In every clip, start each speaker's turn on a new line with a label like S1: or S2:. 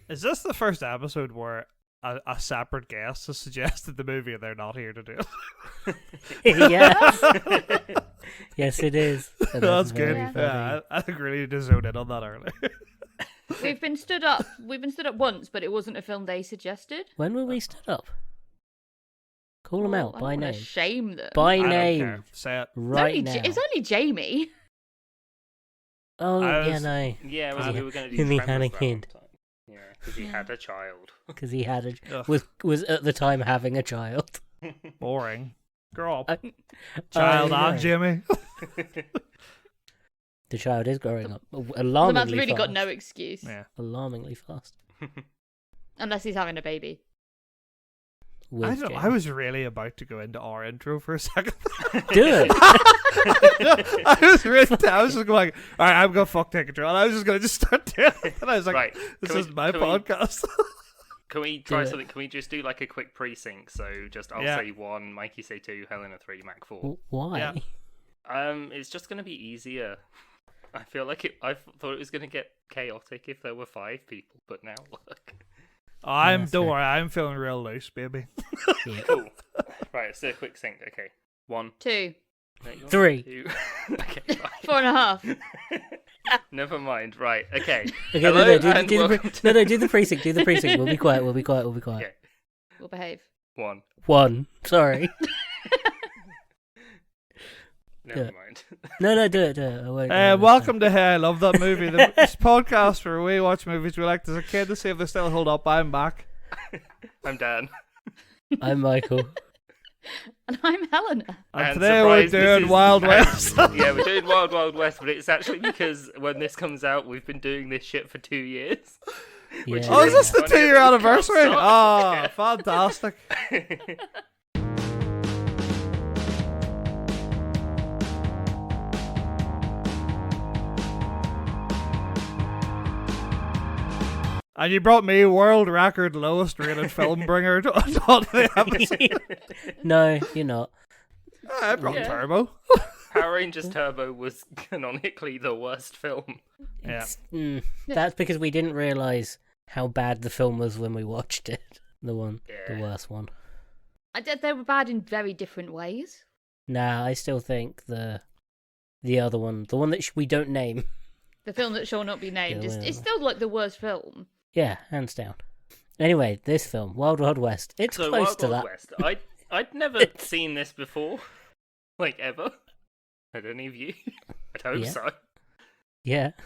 S1: Is this the first episode where a separate guest has suggested the movie and they're not here to do it?
S2: Yes. Yes, it is. And
S1: That's good.
S2: very
S1: Yeah, I think we need to zone in on that earlier.
S3: We've been stood up. We've been stood up once, but it wasn't a film they suggested.
S2: When were we stood up? Call them
S3: Well,
S2: out
S3: I
S2: by
S3: don't wanna
S2: name.
S3: Shame them.
S2: By
S1: I don't
S2: name.
S1: care. Say it.
S2: Right now.
S3: It's only Jamie.
S2: Oh,
S1: I
S2: yeah,
S1: was-
S2: no.
S4: Yeah,
S2: Yeah.
S4: we were going to do
S2: In the
S4: Tremors that
S2: Anakin.
S4: one time. Yeah, because he had a child.
S2: Because he had
S1: Ugh.
S2: was at the time having a child.
S1: Boring. Grow up.
S2: I-
S1: Child
S2: I
S1: and
S2: know.
S1: Jimmy.
S2: The child is growing up
S3: The
S2: alarmingly
S3: man's really
S2: fast.
S3: got no excuse.
S1: Yeah.
S2: Alarmingly fast.
S3: Unless he's having a baby.
S2: With
S1: I don't know. I
S2: Jamie.
S1: was really about to go into our intro for a second.
S2: Do it.
S1: I was just going, all right, I'm going to fuck take control. And I was just going to just start doing it. And I was like,
S4: Right.
S1: this
S4: Can
S1: is
S4: we-
S1: my
S4: can we-
S1: podcast.
S4: Can we try
S2: it.
S4: something? Can we just do like a quick precinct? So just I'll
S1: Yeah.
S4: say 1, Mikey say 2, Helena 3, Mac 4.
S2: Why?
S1: Yeah.
S4: It's just going to be easier. I feel like I thought it was going to get chaotic if there were 5 people, but now look.
S1: Don't
S2: fair.
S1: worry, I'm feeling real loose, baby.
S2: Yeah.
S4: Cool. Right, let's do a quick sync. Okay. 1.
S3: 2,
S4: No, you want
S2: 3.
S4: 2. Okay, fine.
S3: 4.5.
S4: Never mind. Right, okay.
S2: Okay,
S4: Hello
S2: no, do
S4: and
S2: the
S4: welcome to-
S2: do the precinct. Do the precinct. We'll be quiet. We'll be quiet. We'll be quiet.
S4: Okay.
S3: We'll behave.
S4: 1.
S2: 1. Sorry.
S4: Never
S2: Yeah.
S4: mind.
S2: No, do it. I won't, no,
S1: Welcome to Hey, I Love That Movie, the podcast where we watch movies we liked as a kid to see if they still hold up. I'm Mack.
S4: I'm Dan.
S2: I'm Michael.
S3: And I'm Helena.
S1: And
S4: And
S1: today we're
S4: surprise, this
S1: doing
S4: is-
S1: Wild West.
S4: Yeah, we're doing Wild Wild West, but it's actually because when this comes out, we've been doing this shit for 2 years. Which
S2: Yeah.
S1: Oh, is this the
S4: Funny
S1: 2-year
S4: that we
S1: anniversary?
S4: can't
S1: Oh,
S4: stop.
S1: fantastic. And you brought me world record lowest rated film bringer to the episode.
S2: No, you're not.
S1: I brought
S4: Yeah.
S1: Turbo.
S4: Power Rangers Turbo was canonically the worst film.
S1: Yeah.
S2: That's because we didn't realise how bad the film was when we watched it. The
S4: Yeah.
S2: worst one.
S3: They were bad in very different ways.
S2: Nah, I still think the other one, the one that we don't name.
S3: The film that shall not be named
S2: Yeah,
S3: it's still like the worst film.
S2: Yeah, hands down. Anyway, this film, Wild Wild West, it's
S4: So
S2: close
S4: Wild
S2: to
S4: Wild
S2: that.
S4: West. I'd never seen this before, like ever. Had any of you? I'd hope
S2: Yeah.
S4: so.
S2: Yeah, I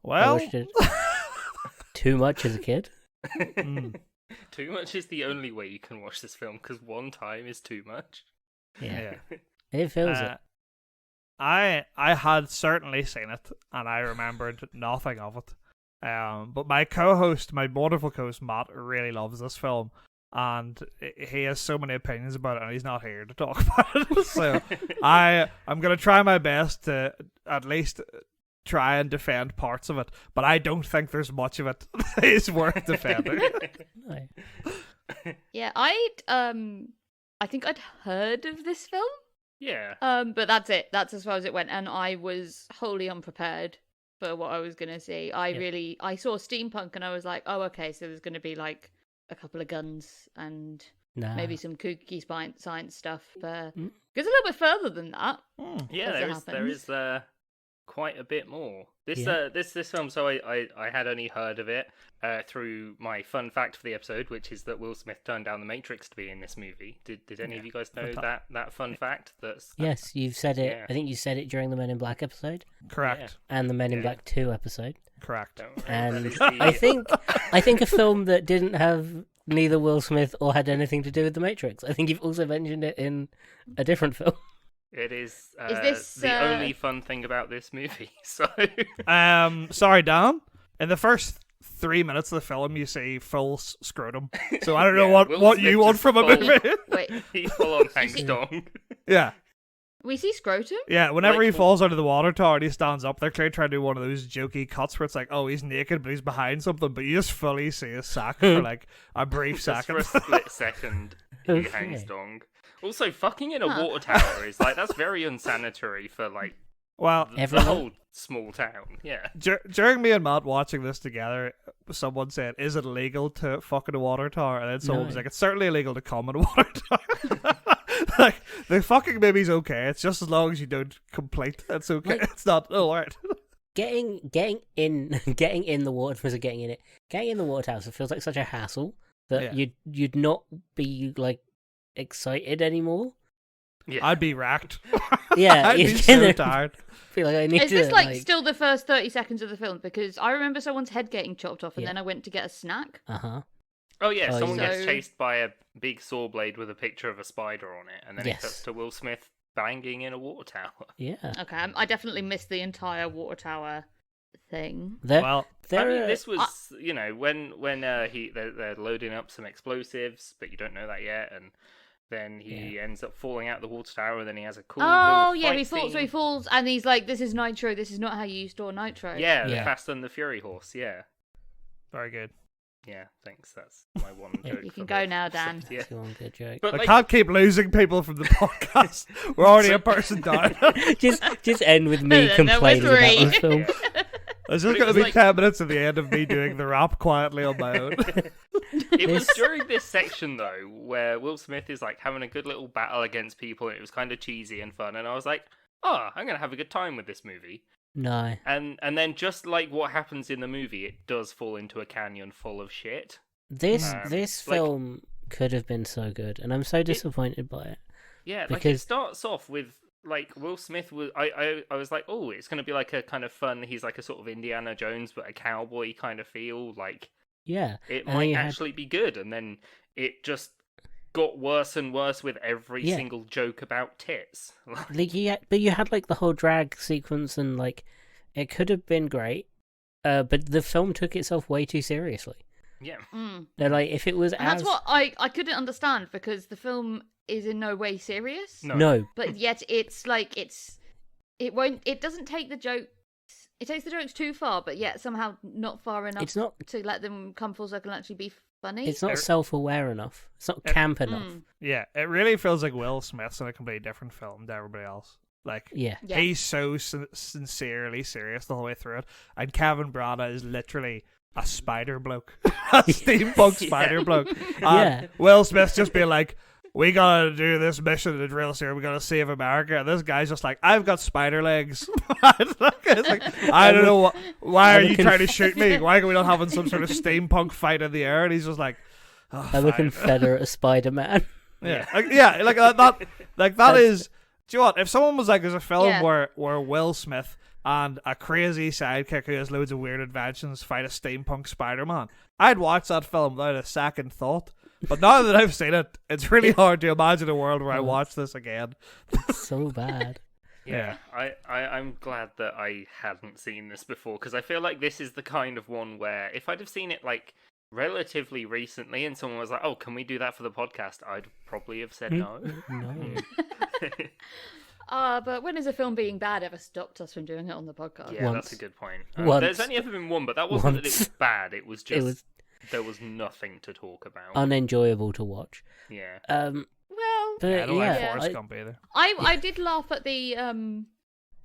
S1: Well,
S2: watched it too much as a kid.
S1: mm,
S4: Too much is the only way you can watch this film because one time is too much.
S2: Yeah,
S1: yeah.
S2: it feels it.
S1: I had certainly seen it, and I remembered nothing of it. But my co-host, my wonderful co-host Matt, really loves this film, and he has so many opinions about it, and he's not here to talk about it. So I'm gonna try my best to at least try and defend parts of it, but I don't think there's much of it that is worth defending.
S2: No.
S3: Yeah, I think I'd heard of this film.
S4: Yeah.
S3: But that's it. That's as far as it went, and I was wholly unprepared for what I was gonna see. I saw steampunk, and I was like, oh, okay, so there's gonna be like a couple of guns and
S2: Nah.
S3: maybe some kooky science stuff. But
S2: Mm.
S3: goes a little bit further than that.
S4: Yeah,
S3: as it
S4: there is quite a bit more. This
S2: Yeah.
S4: this film. So I had only heard of it through my fun fact for the episode, which is that Will Smith turned down The Matrix to be in this movie. Did any of you guys know that fun fact?
S2: Yes, you've said it.
S4: Yeah.
S2: I think you said it during the Men in Black episode
S1: Correct.
S2: and the Men in
S4: Yeah.
S2: Black 2 episode.
S1: Correct.
S4: Don't worry,
S2: And
S4: that is the-
S2: I think a film that didn't have neither Will Smith or had anything to do with The Matrix. I think you've also mentioned it in a different film.
S4: It is,
S3: this,
S4: the only fun thing about this movie. So
S1: Sorry, Dan. In the first 3 minutes of the film, you see full scrotum. So I don't know
S4: Yeah,
S1: what
S4: Will
S1: you
S4: Smith
S1: want
S4: just
S1: from a
S4: full-
S1: movie.
S3: Wait,
S4: he full on hangs dong.
S1: Yeah.
S3: we see scrotum?
S1: Yeah, whenever
S4: Like-
S1: he falls out of the water tower and he stands up, they're clearly trying to do one of those jokey cuts where it's like, oh, he's naked, but he's behind something, but you just fully see his sack for like a brief
S4: Just for
S1: second.
S4: a split second, he
S2: Okay.
S4: hangs dong. Also, fucking in a
S3: Huh.
S4: water tower is like that's very unsanitary for like
S1: Well,
S4: the
S2: Everyone?
S4: whole small town. Yeah.
S1: during me and Matt watching this together, someone said, "Is it illegal to fuck in a water tower?" And then someone was
S2: No.
S1: like, "It's certainly illegal to come in a water tower." Like, the fucking maybe's okay. It's just as long as you don't complete. It's okay.
S2: Like-
S1: It's not. Oh, alright.
S2: Getting in the water, was getting in it. Getting in the water tower, it feels like such a hassle that
S1: Yeah.
S2: you'd not be like excited anymore.
S4: Yeah.
S1: I'd be racked.
S2: Yeah,
S1: I'd
S2: you'd
S1: be
S2: get
S1: so
S2: there-
S1: tired.
S2: Feel like I need
S3: Is
S2: to
S3: this like still the first 30 seconds of the film? Because I remember someone's head getting chopped off, and
S2: Yeah.
S3: then I went to get a snack.
S4: Oh yeah,
S2: Oh,
S4: someone
S3: yeah.
S4: gets
S3: So-
S4: chased by a big saw blade with a picture of a spider on it, and then
S2: Yes.
S4: it cuts to Will Smith banging in a water tower.
S2: Yeah.
S3: Okay, I definitely missed the entire water tower thing.
S2: There,
S1: Well,
S2: there
S4: I mean,
S2: are-
S4: this was when they're loading up some explosives, but you don't know that yet, and then he ends up falling out the water tower, and then he has a cool.
S3: Oh
S4: little
S3: yeah,
S4: fight
S3: he falls. So
S4: scene.
S3: he falls, and he's like, "This is nitro. This is not how you store nitro."
S4: Yeah, the
S2: Yeah.
S4: Fast and the Fury horse. Yeah,
S1: very good.
S4: yeah. Thanks. That's my one
S2: Yeah.
S4: joke.
S3: You can
S4: from
S3: go
S4: the
S3: now, Dan.
S4: episode, Yeah,
S2: That's one good joke.
S4: but
S1: I
S4: like,
S1: can't keep losing people from the podcast. We're already a person down.
S2: just end with me
S3: Then there was
S2: complaining about
S3: three.
S2: the film.
S4: yeah.
S1: There's
S4: But
S1: just
S4: it
S1: going to
S4: was
S1: be
S4: like-
S1: 10 minutes at the end of me doing the rap quietly on my own.
S4: It was
S2: This-
S4: during this section though where Will Smith is like having a good little battle against people, and it was kind of cheesy and fun, and I was like, "Oh, I'm gonna have a good time with this movie."
S2: No.
S4: And then just like what happens in the movie, it does fall into a canyon full of shit.
S2: This
S4: Um,
S2: this
S4: like-
S2: film could have been so good, and I'm so disappointed by it.
S4: Yeah, like it
S2: Because-
S4: starts off with like Will Smith was. I was like, oh, it's gonna be like a kind of fun. He's like a sort of Indiana Jones, but a cowboy kind of feel. Like
S2: Yeah.
S4: it
S2: And then
S4: might
S2: you had-
S4: actually be good, and then it just got worse and worse with every
S2: Yeah.
S4: single joke about tits.
S2: Like but you had like the whole drag sequence, and like it could have been great, but the film took itself way too seriously.
S4: Yeah.
S3: Mm.
S2: They're like, if it was
S3: And
S2: as
S3: that's what I couldn't understand, because the film is in no way serious.
S4: No.
S3: But yet it's like it doesn't take the jokes. It takes the jokes too far, but yet somehow not far enough
S2: it's not
S3: to let them come full circle and actually be funny.
S2: it's not
S1: Er-
S2: self-aware enough. It's not camp enough.
S3: Mm.
S1: Yeah, it really feels like Will Smith's in a completely different film to everybody else. Like,
S2: Yeah.
S3: Yeah.
S1: he's so sincerely serious the whole way through it. And Kevin Branagh is literally a spider bloke. A steampunk
S4: Yeah.
S1: spider bloke.
S2: Yeah.
S1: And Will Smith's just being like, we gotta do this mission to drill here. We gotta save America. And this guy's just like, I've got spider legs. It's like, I don't know why are
S2: I'm
S1: you
S2: conf-
S1: trying to shoot me? Why are we not having some sort of steampunk fight in the air? And he's just like, oh,
S2: I'm a
S1: fine.
S2: Confederate Spider-Man.
S1: Yeah, like that. Like that is. Do you know what? If someone was like, there's a film
S3: Yeah.
S1: where Will Smith and a crazy sidekick who has loads of weird inventions fight a steampunk Spider-Man, I'd watch that film without a second thought. But now that I've seen it, it's really hard to imagine a world where I watch this again.
S2: It's so bad.
S4: Yeah, I'm glad that I hadn't seen this before, because I feel like this is the kind of one where if I'd have seen it like relatively recently and someone was like, oh, can we do that for the podcast, I'd probably have said no.
S2: No.
S3: But when has a film being bad ever stopped us from doing it on the podcast?
S4: Yeah,
S2: Once.
S4: that's a good point.
S2: Once.
S4: There's only ever been one, but that wasn't that it was
S2: Once.
S4: bad, it was just
S2: It was
S4: there was nothing to talk about.
S2: unenjoyable to watch.
S4: Yeah.
S3: Well,
S2: But
S1: I don't like
S2: yeah,
S1: Forrest
S2: I-
S1: Gump either.
S3: I did laugh at the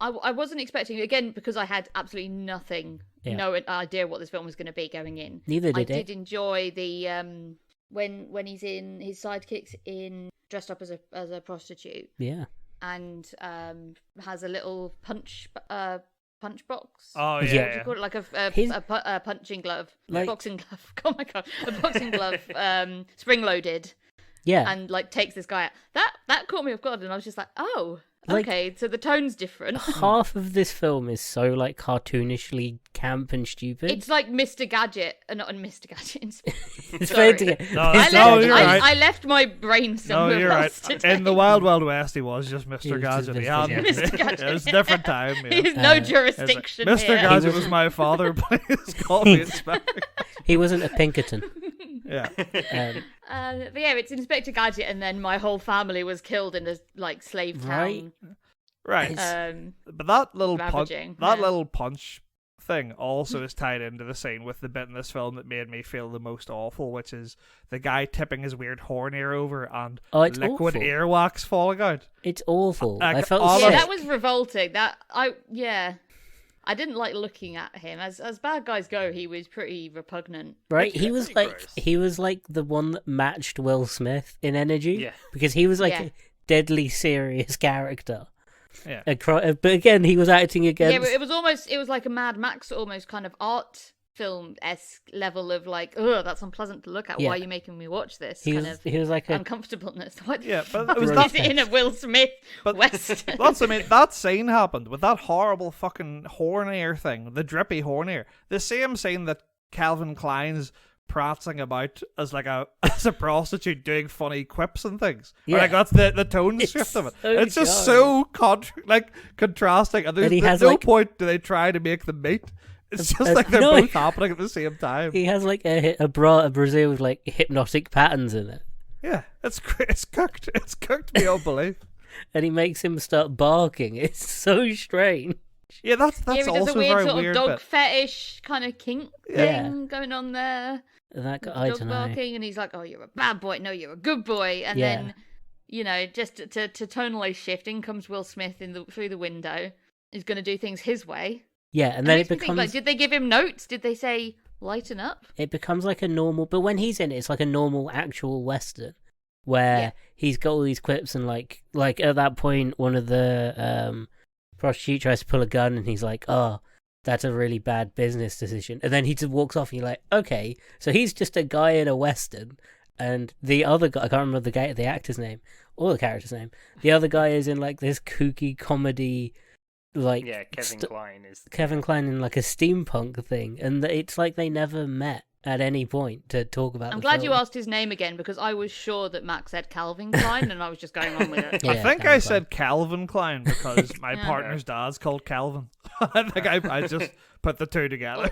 S3: I wasn't expecting, again, because I had absolutely nothing,
S2: Yeah.
S3: no idea what this film was going to be going in.
S2: neither
S3: I
S2: did it.
S3: did enjoy the when he's in his sidekicks in dressed up as a prostitute
S2: Yeah.
S3: and has a little punch box.
S1: Oh
S2: Yeah.
S1: yeah,
S3: What do you call it? Like
S2: His-
S3: a punching glove,
S2: Like-
S3: boxing glove. Oh my god, a boxing glove, spring loaded,
S2: Yeah.
S3: and like takes this guy out. That caught me off guard, and I was just like, oh,
S2: Like-
S3: okay, so the tone's different.
S2: Half of this film is so like cartoonishly camp and stupid.
S3: It's like Mr. Gadget, not Mr. Gadget.
S2: It's
S3: sorry.
S2: very to get.
S1: No,
S3: I
S1: that's-
S3: left,
S1: no, you're right.
S3: I left my brain
S1: No,
S3: somewhere
S1: you're right.
S3: else today.
S1: In the Wild Wild West, he was just
S2: He
S1: Mr.
S2: was just
S1: Gadget. He
S2: Mr.
S1: had
S2: Gadget.
S3: Mr. Gadget.
S1: It was a different time. Yeah.
S3: He's no
S2: Uh,
S1: It's like,
S3: jurisdiction
S1: Mr.
S3: here.
S1: Gadget
S2: was-
S1: was my father. Please call me Inspector.
S2: He wasn't a Pinkerton.
S1: Yeah.
S3: But yeah, it's Inspector Gadget, and then my whole family was killed in a like slave town.
S2: Right.
S1: Right.
S2: It's-
S3: Um,
S1: But that little punch,
S3: Ravaging,
S1: that
S3: yeah.
S1: little punch thing also is tied into the scene with the bit in this film that made me feel the most awful, which is the guy tipping his weird horn ear over and
S2: It's
S1: liquid
S2: awful.
S1: earwax falling out.
S2: It's awful.
S1: Like,
S2: I felt
S1: all
S3: Yeah,
S1: of-
S2: sick.
S3: that was revolting. I didn't like looking at him. As bad guys go, he was pretty repugnant.
S2: Right,
S4: Yeah,
S2: he was
S4: pretty
S2: like
S4: gross.
S2: he was like the one that matched Will Smith in energy.
S4: Yeah.
S2: Because he was like
S3: Yeah.
S2: a deadly serious character.
S1: Yeah.
S2: But again, he was acting against.
S3: Yeah, but it was like a Mad Max almost kind of art film-esque level of like, ugh, that's unpleasant to look at.
S2: Yeah.
S3: Why are you making me watch this?
S2: he
S3: kind
S2: was
S3: of
S2: he was like a
S3: uncomfortableness. What
S1: Yeah,
S3: the
S1: but
S3: fuck
S1: it was
S3: is
S2: that-
S3: it in a Will Smith
S1: But
S3: western?
S1: that's, I mean, that scene happened with that horrible fucking horn ear thing, the drippy horn ear. The same scene that Calvin Klein's prancing about as like as a prostitute doing funny quips and things.
S2: Yeah.
S1: Like that's the tone
S2: It's
S1: shift of it.
S2: so
S1: It's just
S2: jarring.
S1: so contrasting, and there's
S2: And he has,
S1: no
S2: like-
S1: point do they try to make them meet. It's just
S2: Uh,
S1: like they're
S2: no.
S1: both happening at the same time.
S2: he has like a bra a brazier with like hypnotic patterns in it,
S1: Yeah, it's cooked. It's cooked beyond belief.
S2: and he makes him start barking. It's so strange.
S1: Yeah, that's
S3: Yeah, he does
S1: also
S3: a weird
S1: very
S3: sort
S1: weird.
S3: of dog
S1: But
S3: fetish kind of kink
S2: Yeah.
S3: thing going on there.
S2: And that guy, I
S3: Dog
S2: don't know.
S3: barking, and he's like, "Oh, you're a bad boy. No, you're a good boy." And
S2: Yeah.
S3: then, just to tonally shift, in comes Will Smith through the window. He's going to do things his way.
S2: Yeah, and
S3: And
S2: then
S3: makes
S2: it
S3: me think,
S2: becomes
S3: like, did they give him notes? Did they say lighten up?
S2: like a normal. But when he's in it, it's like a normal actual western where
S3: Yeah.
S2: he's got all these quips and like at that point, one of the prostitute tries to pull a gun, and he's like, "Oh, that's a really bad business decision." And then he just walks off, and you're like, "Okay, so he's just a guy in a western." And the other guy, I can't remember the actor's name or the character's name. The other guy is in like this kooky comedy, like
S4: Yeah, Kevin Kline is.
S2: Kevin Kline in like a steampunk thing, and it's like they never met at any point to talk about.
S3: I'm
S2: the
S3: glad you
S2: film.
S3: asked his name again because I was sure that Mac said Calvin Klein, and I was just going on with it.
S2: Yeah,
S1: I think
S2: Calvin
S1: I
S2: Klein.
S1: said Calvin Klein because my
S3: Yeah.
S1: partner's dad's called Calvin. I think I just put the two together.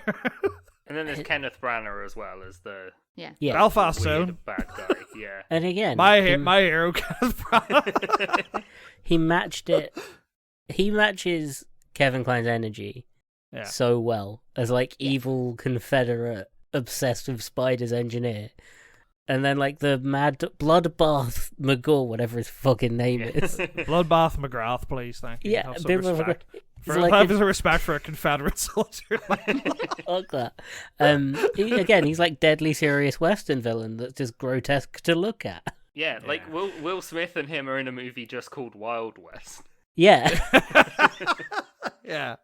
S4: And then there's Kenneth Branagh as well as the
S3: Yeah.
S2: Yeah,
S1: Belfast
S4: weird
S1: Zone.
S4: bad guy. Yeah.
S2: and again,
S1: My
S2: he,
S1: hero, Kenneth Branagh.
S2: he matched it. He matches Kevin Kline's energy
S1: Yeah.
S2: so well as like evil Confederate obsessed with spiders engineer, and then like the mad bloodbath McGaw, whatever his fucking name is.
S1: Bloodbath McGrath, please, thank you.
S2: Yeah,
S1: Have
S2: a
S1: some
S2: bit of a-
S1: respect.
S2: it's
S1: For,
S2: like
S1: have
S2: if-
S1: some respect for a Confederate soldier.
S2: Fuck that. He's like deadly serious Western villain that's just grotesque to look at.
S4: Yeah, like
S1: Yeah.
S4: Will Smith and him are in a movie just called Wild West.
S2: Yeah,
S1: Yeah.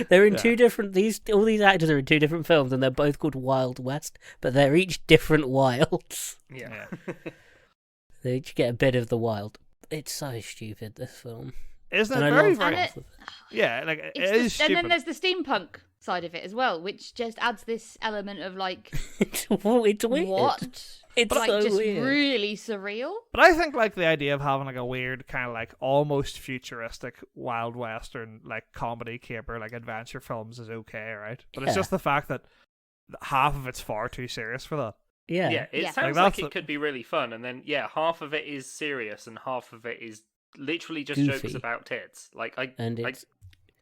S2: they're in
S1: Yeah.
S2: two different. All these actors are in two different films, and they're both called Wild West, but they're each different wilds.
S4: Yeah.
S2: They each get a bit of the wild. It's so stupid, this film.
S1: Isn't
S2: And
S1: it
S2: I
S1: very,
S2: love
S1: very...
S3: And
S2: half of it.
S1: Yeah, like, it
S3: It's
S1: is
S3: and then
S1: stupid.
S3: there's the steampunk side of it as well, which just adds this element of like,
S2: It's weird.
S3: what?
S2: It's
S3: Like
S2: so
S3: just
S2: weird.
S3: really surreal.
S1: But I think like the idea of having like a weird kind of like almost futuristic Wild Western like comedy caper like adventure films is okay, right? But it's
S2: Yeah.
S1: just the fact that half of it's far too serious for that.
S2: Yeah.
S4: Yeah, it
S3: Yeah.
S4: sounds
S1: Like,
S4: like,
S1: that's
S4: it could be really fun, and then half of it is serious, and half of it is literally just jokes
S2: Goofy.
S4: about tits. Like
S2: And
S4: like
S2: it's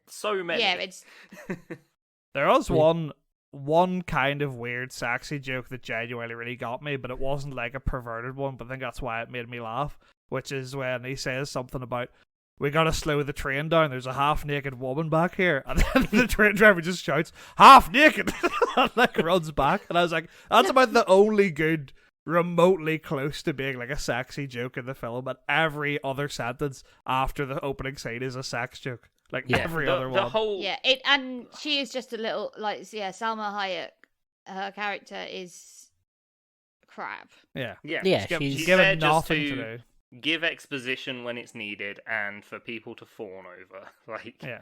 S4: so many.
S3: Yeah, it's
S1: There was
S2: Yeah.
S1: one kind of weird sexy joke that genuinely really got me, but it wasn't like a perverted one, but I think that's why it made me laugh, which is when he says something about we gotta slow the train down, there's a half naked woman back here, and then the train driver just shouts, half naked and like runs back, and I was like, that's about the only good remotely close to being like a sexy joke in the film, and every other sentence after the opening scene is a sex joke. Like
S2: Yeah.
S1: every
S4: the,
S1: other
S4: the
S1: one.
S4: whole
S3: yeah. It and she is just a little like Salma Hayek. Her character is crap.
S1: Yeah.
S4: yeah
S2: Yeah,
S1: She's
S2: she's
S1: given
S4: there just
S1: nothing to
S4: to
S1: do.
S4: give exposition when it's needed and for people to fawn over. Like
S1: Yeah.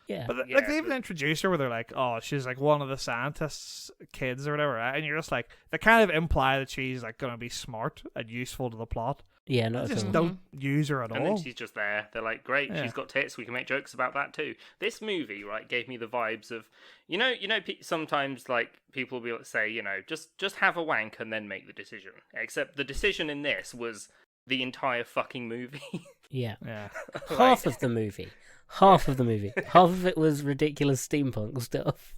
S2: yeah.
S1: But
S4: Yeah,
S1: like they even
S4: but-
S1: introduced her where they're like, oh, she's like one of the scientists' kids or whatever, right? And you're just like, they kind of imply that she's like gonna be smart and useful to the plot.
S2: Yeah,
S1: They
S2: not at
S1: just
S2: all.
S1: don't use her at
S4: and
S1: all.
S4: then she's just there. They're like, great,
S1: Yeah.
S4: she's got tits. We can make jokes about that too. This movie, right, gave me the vibes of, sometimes like people will be like, say, just have a wank and then make the decision. Except the decision in this was the entire fucking movie.
S2: Yeah.
S1: Yeah.
S2: Half of the movie. Half of the movie. Half of it was ridiculous steampunk stuff.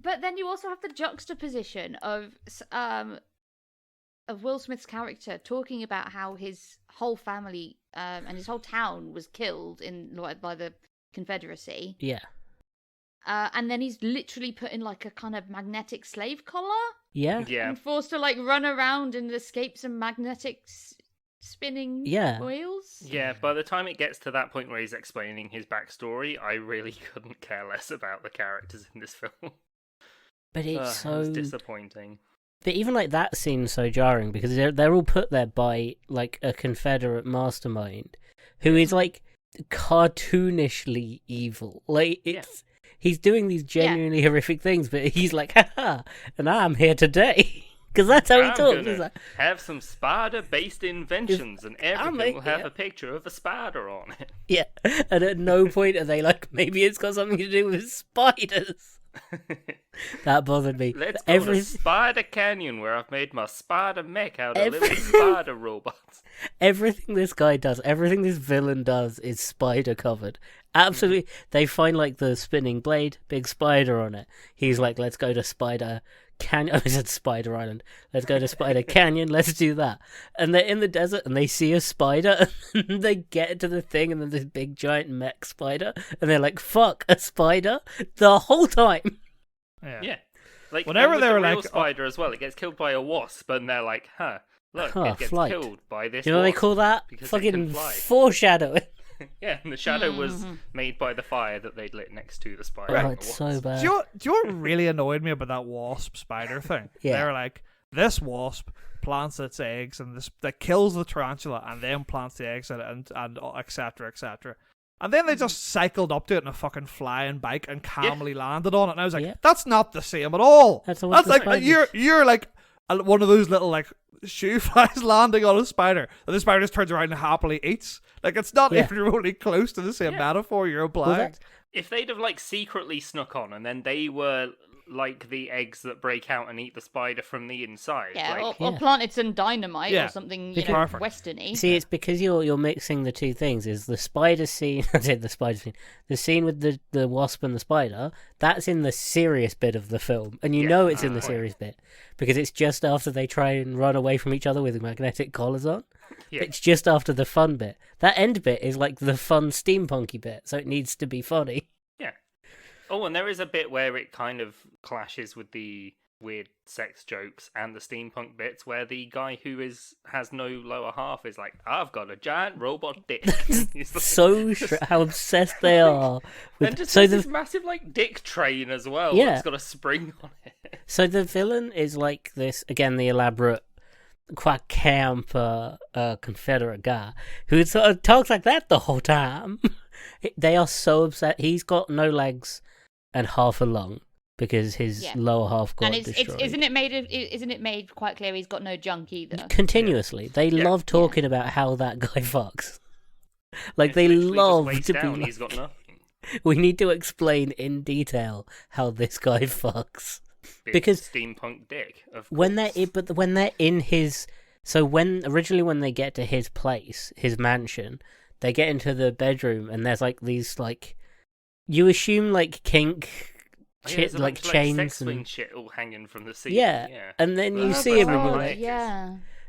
S3: But then you also have the juxtaposition of Will Smith's character talking about how his whole family and his whole town was killed by the Confederacy.
S2: Yeah.
S3: And then he's literally put in like a kind of magnetic slave collar.
S2: Yeah.
S4: Yeah.
S3: And forced to like run around and escape some magnetic spinning wheels.
S4: Yeah, by the time it gets to that point where he's explaining his backstory, I really couldn't care less about the characters in this film.
S2: But it's so
S4: It's disappointing.
S2: But even like that scene's so jarring because they're all put there by like a Confederate mastermind who is like cartoonishly evil. Like he's doing these genuinely horrific things, but he's like, haha, and I'm here today. Because that's how he talks. He's like,
S4: have some spider-based inventions, and everything will have a picture of a spider on it.
S2: Yeah, and at no point are they like, maybe it's got something to do with spiders. That bothered me.
S4: Let's go to Spider Canyon, where I've made my spider mech out of little spider robots.
S2: Everything this guy does, everything this villain does, is spider covered. Absolutely. They find like the spinning blade, big spider on it. He's like, let's go to Spider Canyon. I said Spider Island. Let's go to Spider Canyon. Let's do that. And they're in the desert and they see a spider and they get to the thing and then this big giant mech spider and they're like, fuck, a spider? The whole time.
S4: Yeah. Like,
S1: whenever they were
S4: real
S1: like,
S4: spider as well, it gets killed by a wasp and they're like, look, it gets
S2: flight.
S4: killed by this
S2: You know what they
S4: wasp
S2: call that?
S4: because it
S2: Fucking
S4: can fly.
S2: foreshadowing.
S4: Yeah, and the shadow was made by the fire that they'd lit next to the spider.
S2: Oh,
S4: and
S2: it's
S4: the wasp.
S2: so bad.
S1: Do you know what really annoyed me about that wasp spider thing?
S2: Yeah.
S1: They were like, this wasp plants its eggs and this that kills the tarantula and then plants the eggs in it and et cetera, et cetera. And then they just cycled up to it in a fucking flying bike and calmly landed on it. And I was like, that's not the same at all.
S2: That's
S1: like you're like one of those little like shoe flies landing on a spider, and the spider just turns around and happily eats. Like, it's not even remotely close to the same metaphor you're applying.
S4: If they'd have like secretly snuck on and then they were like the eggs that break out and eat the spider from the inside.
S3: Or planted some dynamite or something, westerny.
S2: See, it's because you're mixing the two things. Is the spider scene? I said the spider scene. The scene with the wasp and the spider. That's in the serious bit of the film, and you know it's in the serious bit because it's just after they try and run away from each other with magnetic collars on.
S4: Yeah.
S2: It's just after the fun bit. That end bit is like the fun steampunky bit, so it needs to be funny.
S4: Yeah. Oh, and there is a bit where it kind of clashes with the weird sex jokes and the steampunk bits where the guy who has no lower half is like, I've got a giant robot dick.
S2: How obsessed they are.
S4: And just this massive like dick train as well.
S2: Yeah.
S4: It's got a spring on it.
S2: So the villain is like this, again, the elaborate quite camp Confederate guy who sort of talks like that the whole time. They are so upset. He's got no legs and half a lung because his lower half got destroyed.
S3: Isn't it made quite clear he's got no junk either?
S2: Continuously, they love talking about how that guy fucks. Like they love to be. Like,
S4: he's got nothing.
S2: We need to explain in detail how this guy fucks.
S4: Because steampunk dick. Of course.
S2: when they're in his, so when they get to his place, his mansion, they get into the bedroom and there's like these like, you assume like kink, like chains
S4: sex
S2: and
S4: swing shit all hanging from the ceiling.
S2: yeah. And then you see him and you're like,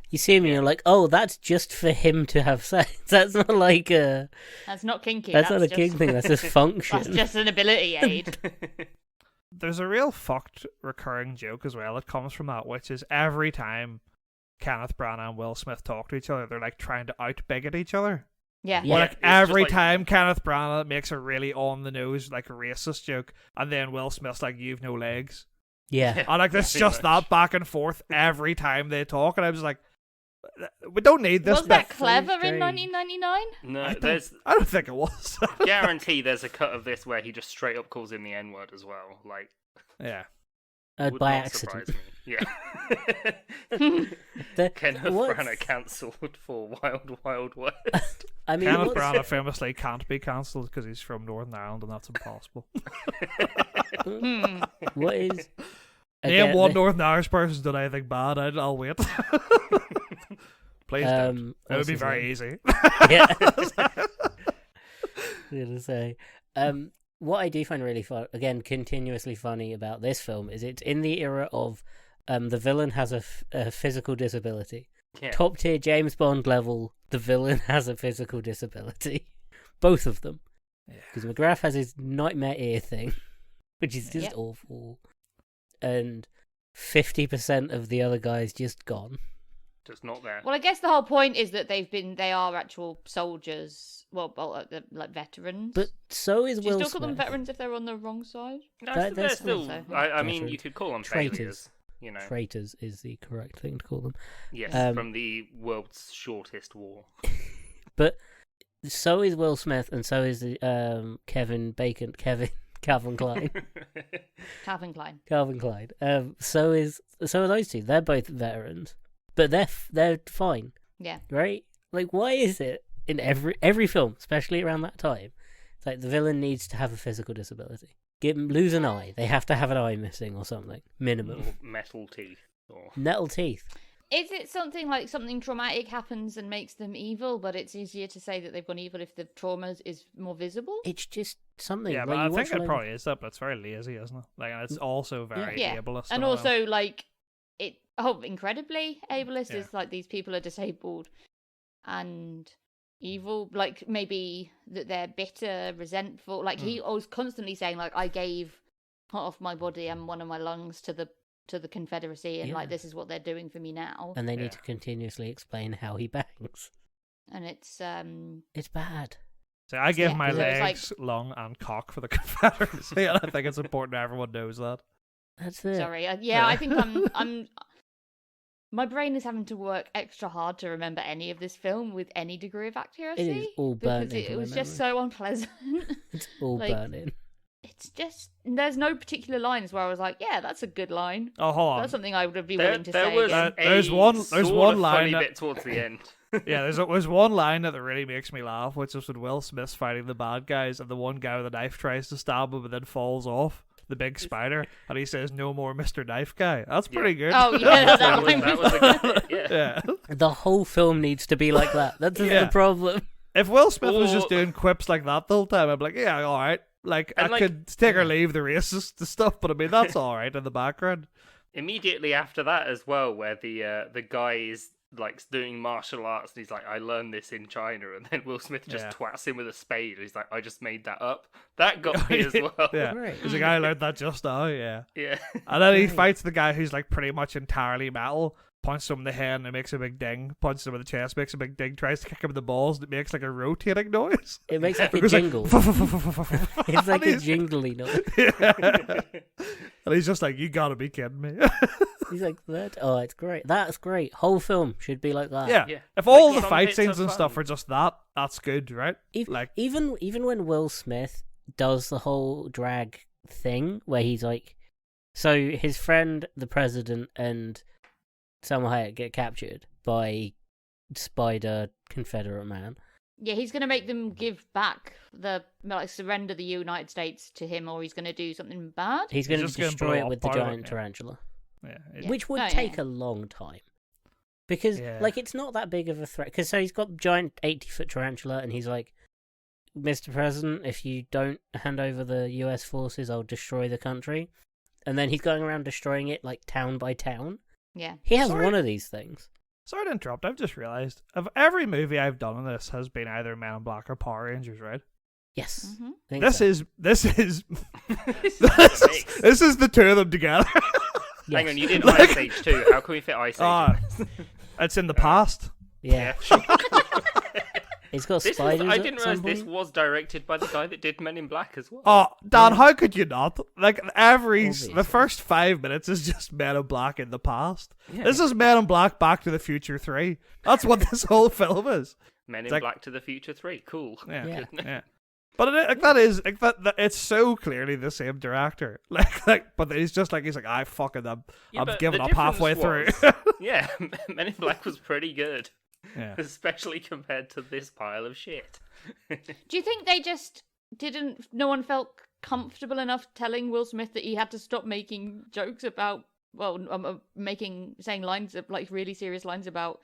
S2: you see him and you're like, oh, that's just for him to have sex. That's not like a.
S3: That's not kinky.
S2: That's not a kink thing. That's just function.
S3: That's just an ability aid.
S1: There's a real fucked recurring joke as well that comes from that, which is every time Kenneth Branagh and Will Smith talk to each other, they're like trying to out-bigot each other.
S3: Yeah.
S1: Like every time Kenneth Branagh makes a really on-the-nose, like racist joke, and then Will Smith's like, you've no legs.
S2: Yeah.
S1: And like, it's just that back and forth every time they talk, and I was like, we don't need this.
S3: Was that clever in 1999?
S4: No,
S1: I don't think it was.
S4: Guarantee there's a cut of this where he just straight up calls him the N-word as well. Like,
S1: yeah.
S2: By accident.
S4: Yeah. Kenneth Branagh cancelled for Wild Wild West.
S1: I mean, Kenneth Branagh famously can't be cancelled because he's from Northern Ireland and that's impossible.
S2: What is...
S1: Name one Northern Irish person done anything bad. I'll wait. Please don't. It would be very easy.
S2: Yeah. I was gonna say. what I do find really fun, again, continuously funny about this film is it's in the era of the villain has a physical disability.
S4: Yeah.
S2: Top tier James Bond level, the villain has a physical disability. Both of them. Because McGrath has his nightmare ear thing, which is just awful. And 50% of the other guys just gone.
S4: Just not there.
S3: Well, I guess the whole point is that they are actual soldiers. Well, like veterans.
S2: But so is
S3: Do you
S2: Will
S3: still call them
S2: Smith.
S3: veterans if they're on the wrong side?
S4: No,
S2: They're
S4: they're still.
S3: also-
S4: I mean,
S2: Veterans.
S4: you could call them
S2: Traitors.
S4: failures. You know.
S2: Traitors is the correct thing to call them.
S4: Yes,
S2: Um,
S4: from the world's shortest war.
S2: But so is Will Smith, and so is Calvin Klein.
S3: Calvin Klein.
S2: Calvin Klein. So are those two. They're both veterans, but they're fine,
S3: Yeah.
S2: right? Like, why is it in every film, especially around that time, it's like the villain needs to have a physical disability? Lose an eye. They have to have an eye missing or something. Minimum.
S4: Or metal teeth. Or...
S2: Metal teeth.
S3: Is it something like something traumatic happens and makes them evil, but it's easier to say that they've gone evil if the trauma is more visible?
S2: It's just something.
S1: Yeah,
S2: like,
S1: but I
S2: you
S1: think
S2: watch
S1: it probably is that, but it's very lazy, isn't it? Like, and it's also very
S3: Yeah.
S1: ableist.
S3: And
S1: all.
S3: also, like, incredibly ableist
S1: Yeah.
S3: is like these people are disabled and evil. Like, maybe that they're bitter, resentful. Like, he was constantly saying, like, I gave part of my body and one of my lungs to the Confederacy, and like,
S2: Yeah.
S3: this is what they're doing for me now.
S2: and they
S1: Yeah.
S2: need to continuously explain how he bangs.
S3: And it's
S2: It's bad.
S1: So I give
S3: Yeah,
S1: my
S3: so it's
S1: legs, lung, and cock for the Confederacy, and I think it's important that everyone knows that.
S2: That's it.
S3: sorry. I think I'm. My brain is having to work extra hard to remember any of this film with any degree of accuracy.
S2: It is all burnt
S3: because
S2: into
S3: it
S2: my
S3: was just
S2: memory.
S3: so unpleasant.
S2: It's all
S3: like,
S2: burning.
S3: It's just there's no particular lines where I was like, yeah, that's a good line.
S1: Oh, hold on.
S3: That's something I would be
S4: There,
S3: willing to
S4: there
S3: say
S4: was
S3: again.
S1: There's
S4: a
S1: one
S4: sort
S1: line
S4: of funny
S1: that-
S4: bit towards the end.
S1: Yeah, there's one line that really makes me laugh, which is when Will Smith's fighting the bad guys, and the one guy with the knife tries to stab him and then falls off the big spider, and he says, "No more, Mr. Knife Guy." That's
S4: Yeah.
S1: pretty good.
S3: Oh yeah,
S4: that was a good bit, yeah.
S1: Yeah.
S2: The whole film needs to be like that. That's
S1: Yeah.
S2: the problem.
S1: If Will Smith was just
S4: Or-
S1: doing quips like that the whole time, I'd be like, yeah, all right. Like,
S4: And,
S1: I
S4: like-
S1: could take or leave the racist stuff, but I mean, that's all right in the background.
S4: Immediately after that as well, where the guy is like doing martial arts and he's like, I learned this in China, and then Will Smith just
S1: Yeah.
S4: twats him with a spade. He's like, I just made that up. That got me as well.
S1: Yeah.
S2: Right.
S1: There's a guy who learned that just now, yeah.
S4: Yeah.
S1: And then he
S2: Right.
S1: fights the guy who's like pretty much entirely metal, punches him in the head and it makes a big ding, punches him in the chest, makes a big ding, tries to kick him in the balls, and it makes like a rotating noise.
S2: It makes like
S1: It
S2: a
S1: goes
S2: jingle.
S1: It's
S2: It's like a jingly noise.
S1: And he's just like, you gotta be kidding me.
S2: He's like that. Oh, it's great. That's great. Whole film should be like that.
S1: Yeah.
S4: Yeah.
S1: If all
S4: Like,
S1: the
S4: some
S1: fight
S4: bits
S1: scenes
S4: are
S1: and stuff
S4: fun.
S1: are just that, that's good, right? Like,
S2: Even when Will Smith does the whole drag thing where he's like, so his friend, the president, and Salma Hayek get captured by Spider Confederate Man.
S3: Yeah, he's going to make them give back surrender the United States to him, or he's going to do something bad.
S2: He's going to
S1: just gonna
S2: destroy
S1: blow
S2: it
S1: up
S2: with the
S1: part of it,
S2: giant
S1: yeah.
S2: tarantula,
S1: yeah.
S3: Yeah.
S2: which would
S3: Oh, yeah,
S2: take
S3: yeah.
S2: a long time. Because,
S1: Yeah.
S2: like, it's not that big of a threat. Because, so he's got giant 80-foot tarantula, and he's like, Mr. President, if you don't hand over the US forces, I'll destroy the country. And then he's going around destroying it, like, town by town.
S3: Yeah.
S2: He has
S1: Sorry.
S2: one of these things.
S1: Sorry to interrupt, I've just realised, of every movie I've done on this has been either Men in Black or Power Rangers, right?
S2: Yes.
S3: hmm
S2: I think
S1: This
S2: so.
S1: is
S4: This is
S1: this is the two of them together.
S2: Yes.
S4: Hang on, you did
S1: Like-
S4: Ice Age too. How can we fit Ice Age?
S1: Ah,
S4: in?
S1: it's in the past.
S2: Yeah.
S4: sure.
S2: It's got
S4: This is,
S2: spiders
S4: I
S2: at
S4: didn't
S2: some
S4: realize this
S2: point.
S4: was directed by the guy that did Men in Black as well.
S1: Oh, Dan,
S2: Yeah.
S1: how could you not? Like, the
S2: Obviously.
S1: first 5 minutes is just Men in Black in the past.
S4: Yeah.
S1: This is Men in Black Back to the Future 3. That's what this whole film is.
S4: Men in
S1: it's like-
S4: Black to the Future 3. Cool.
S1: Yeah,
S2: Yeah.
S1: yeah. But it's so clearly the same director. But he's like, I fucking, I'm
S4: Yeah, but
S1: giving
S4: the
S1: up halfway
S4: difference
S1: through.
S4: Yeah, Men in Black was pretty good,
S1: Yeah.
S4: especially compared to this pile of shit.
S3: Do you think they just didn't? No one felt comfortable enough telling Will Smith that he had to stop making jokes about, saying lines of like really serious lines about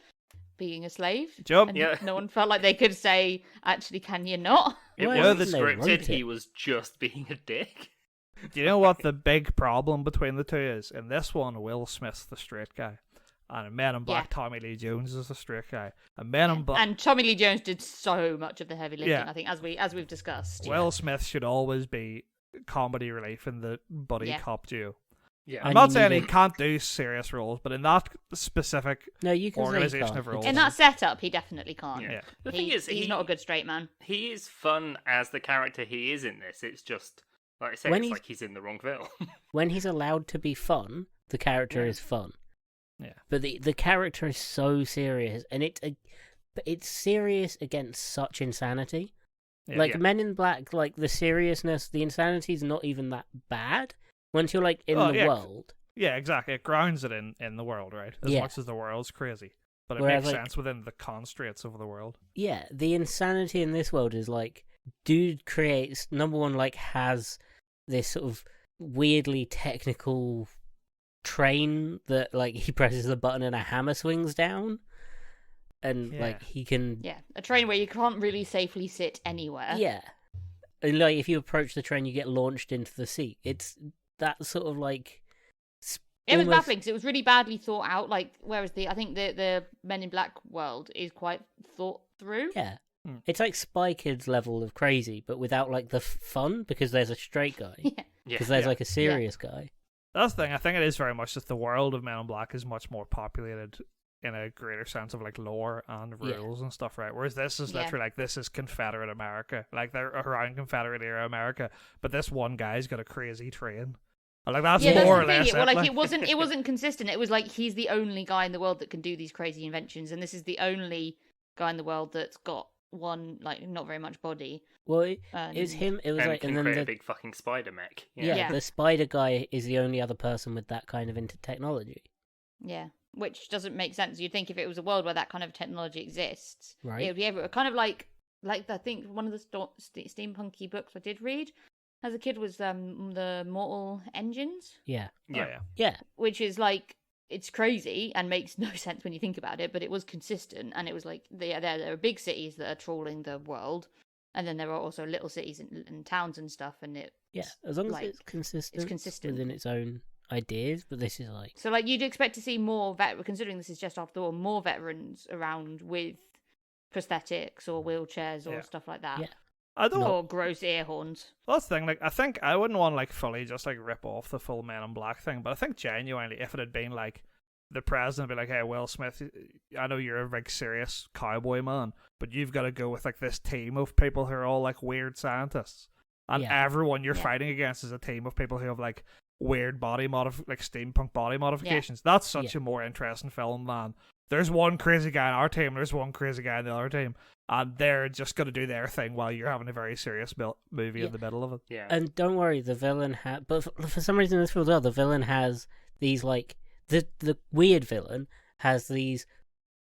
S3: being a slave.
S1: Jump.
S3: And
S4: Yeah.
S3: no one felt like they could say, actually, can you not?
S4: It
S2: Well,
S4: wasn't
S2: they wrote
S4: scripted.
S2: it.
S4: He was just being a dick.
S1: Do you know what the big problem between the two is? In this one, Will Smith's the straight guy. And in Men in Black,
S3: Yeah.
S1: Tommy Lee Jones is the straight guy. And Men in Black,
S3: And Tommy Lee Jones did so much of the heavy lifting,
S1: Yeah.
S3: I think, as we've discussed.
S1: Will Smith should always be comedy relief in the buddy
S3: Yeah.
S1: cop duo.
S4: Yeah.
S1: I'm
S2: And
S1: not
S2: you
S1: saying
S2: need
S1: he
S2: a-
S1: can't do serious roles, but in that specific
S2: No, you can say
S1: organization
S2: can't.
S1: of roles.
S3: In that setup, he definitely can't.
S4: Yeah.
S1: Yeah.
S4: The thing is,
S3: he's not a good straight man.
S4: He is fun as the character he is in this. It's just, like I say,
S2: When
S4: it's
S2: he's-
S4: like he's in the wrong film.
S2: When he's allowed to be fun, the character
S4: Yeah.
S2: is fun.
S1: Yeah.
S2: But the character is so serious, and it's serious against such insanity.
S1: Yeah.
S2: Like
S4: Yeah.
S2: Men in Black, like the seriousness, the insanity is not even that bad once you're like in
S1: Oh,
S2: the
S1: yeah.
S2: world.
S1: Yeah, exactly. It grounds it in the world, right? As
S2: Yeah.
S1: much as the world's crazy. But it
S2: Whereas,
S1: makes
S2: like-
S1: sense within the constraints of the world.
S2: Yeah, the insanity in this world is like, dude creates, number one, like has this sort of weirdly technical train that like he presses the button and a hammer swings down, and
S1: Yeah.
S2: like he can,
S3: Yeah, a train where you can't really safely sit anywhere.
S2: yeah, and like if you approach the train, you get launched into the sea. It's that sort of like.
S3: It was
S2: almost-
S3: baffling because it was really badly thought out. Like, whereas I think the Men in Black world is quite thought through.
S2: Yeah.
S1: Hmm.
S2: It's like Spy Kids level of crazy, but without like the fun, because there's a straight guy,
S3: Yeah.
S2: because there's
S4: Yeah.
S2: like a serious guy.
S1: That's the thing. I think it is very much that the world of Men in Black is much more populated in a greater sense of like lore and
S2: Yeah.
S1: rules and stuff, right? Whereas this is
S3: Yeah.
S1: literally like this is Confederate America, like they're around Confederate era America, but this one guy's got a crazy train. And, like that's
S3: Yeah,
S1: more
S3: that's
S1: or
S3: the thing.
S1: less.
S3: Well, like
S1: like-
S3: it wasn't consistent. It was like he's the only guy in the world that can do these crazy inventions, and this is the only guy in the world that's got one like not very much body.
S2: Well, it
S3: And...
S2: was him. It was
S4: And
S2: like,
S4: can
S2: and then
S4: create
S2: the
S4: a big fucking spider mech.
S2: yeah,
S3: Yeah.
S2: the spider guy is the only other person with that kind of technology,
S3: Yeah, which doesn't make sense. You'd think if it was a world where that kind of technology exists,
S2: right?
S3: it would be everywhere. Kind of like I think one of the steampunky books I did read as a kid was the Mortal Engines,
S2: Yeah,
S1: Oh,
S4: Yeah.
S2: yeah,
S3: which is like it's crazy and makes no sense when you think about it, but it was consistent and it was like there are big cities that are trawling the world, and then there are also little cities and towns and stuff, and it
S2: yeah. As long as
S3: like,
S2: it's consistent,
S3: consistent.
S2: within its own ideas, but this is like,
S3: so like you'd expect to see more considering this is just after all more veterans around with prosthetics or wheelchairs or
S1: Yeah.
S3: stuff like that.
S2: Yeah.
S1: I don't.
S3: Or gross ear horns.
S1: That's the thing. Like, I think I wouldn't want to like fully just like rip off the full Men in Black thing, but I think genuinely, if it had been like the president be like, "Hey, Will Smith, I know you're a big serious cowboy man, but you've got to go with like this team of people who are all like weird scientists, and
S2: Yeah.
S1: everyone you're
S3: Yeah.
S1: fighting against is a team of people who have like weird body like steampunk body modifications." That's such
S2: Yeah.
S1: a more interesting film than there's one crazy guy on our team, there's one crazy guy on the other team, and they're just going to do their thing while you're having a very serious movie
S2: Yeah.
S1: in the middle of it.
S4: Yeah.
S2: and don't worry, the villain but for some reason in this film as well, the villain has these like the weird villain has these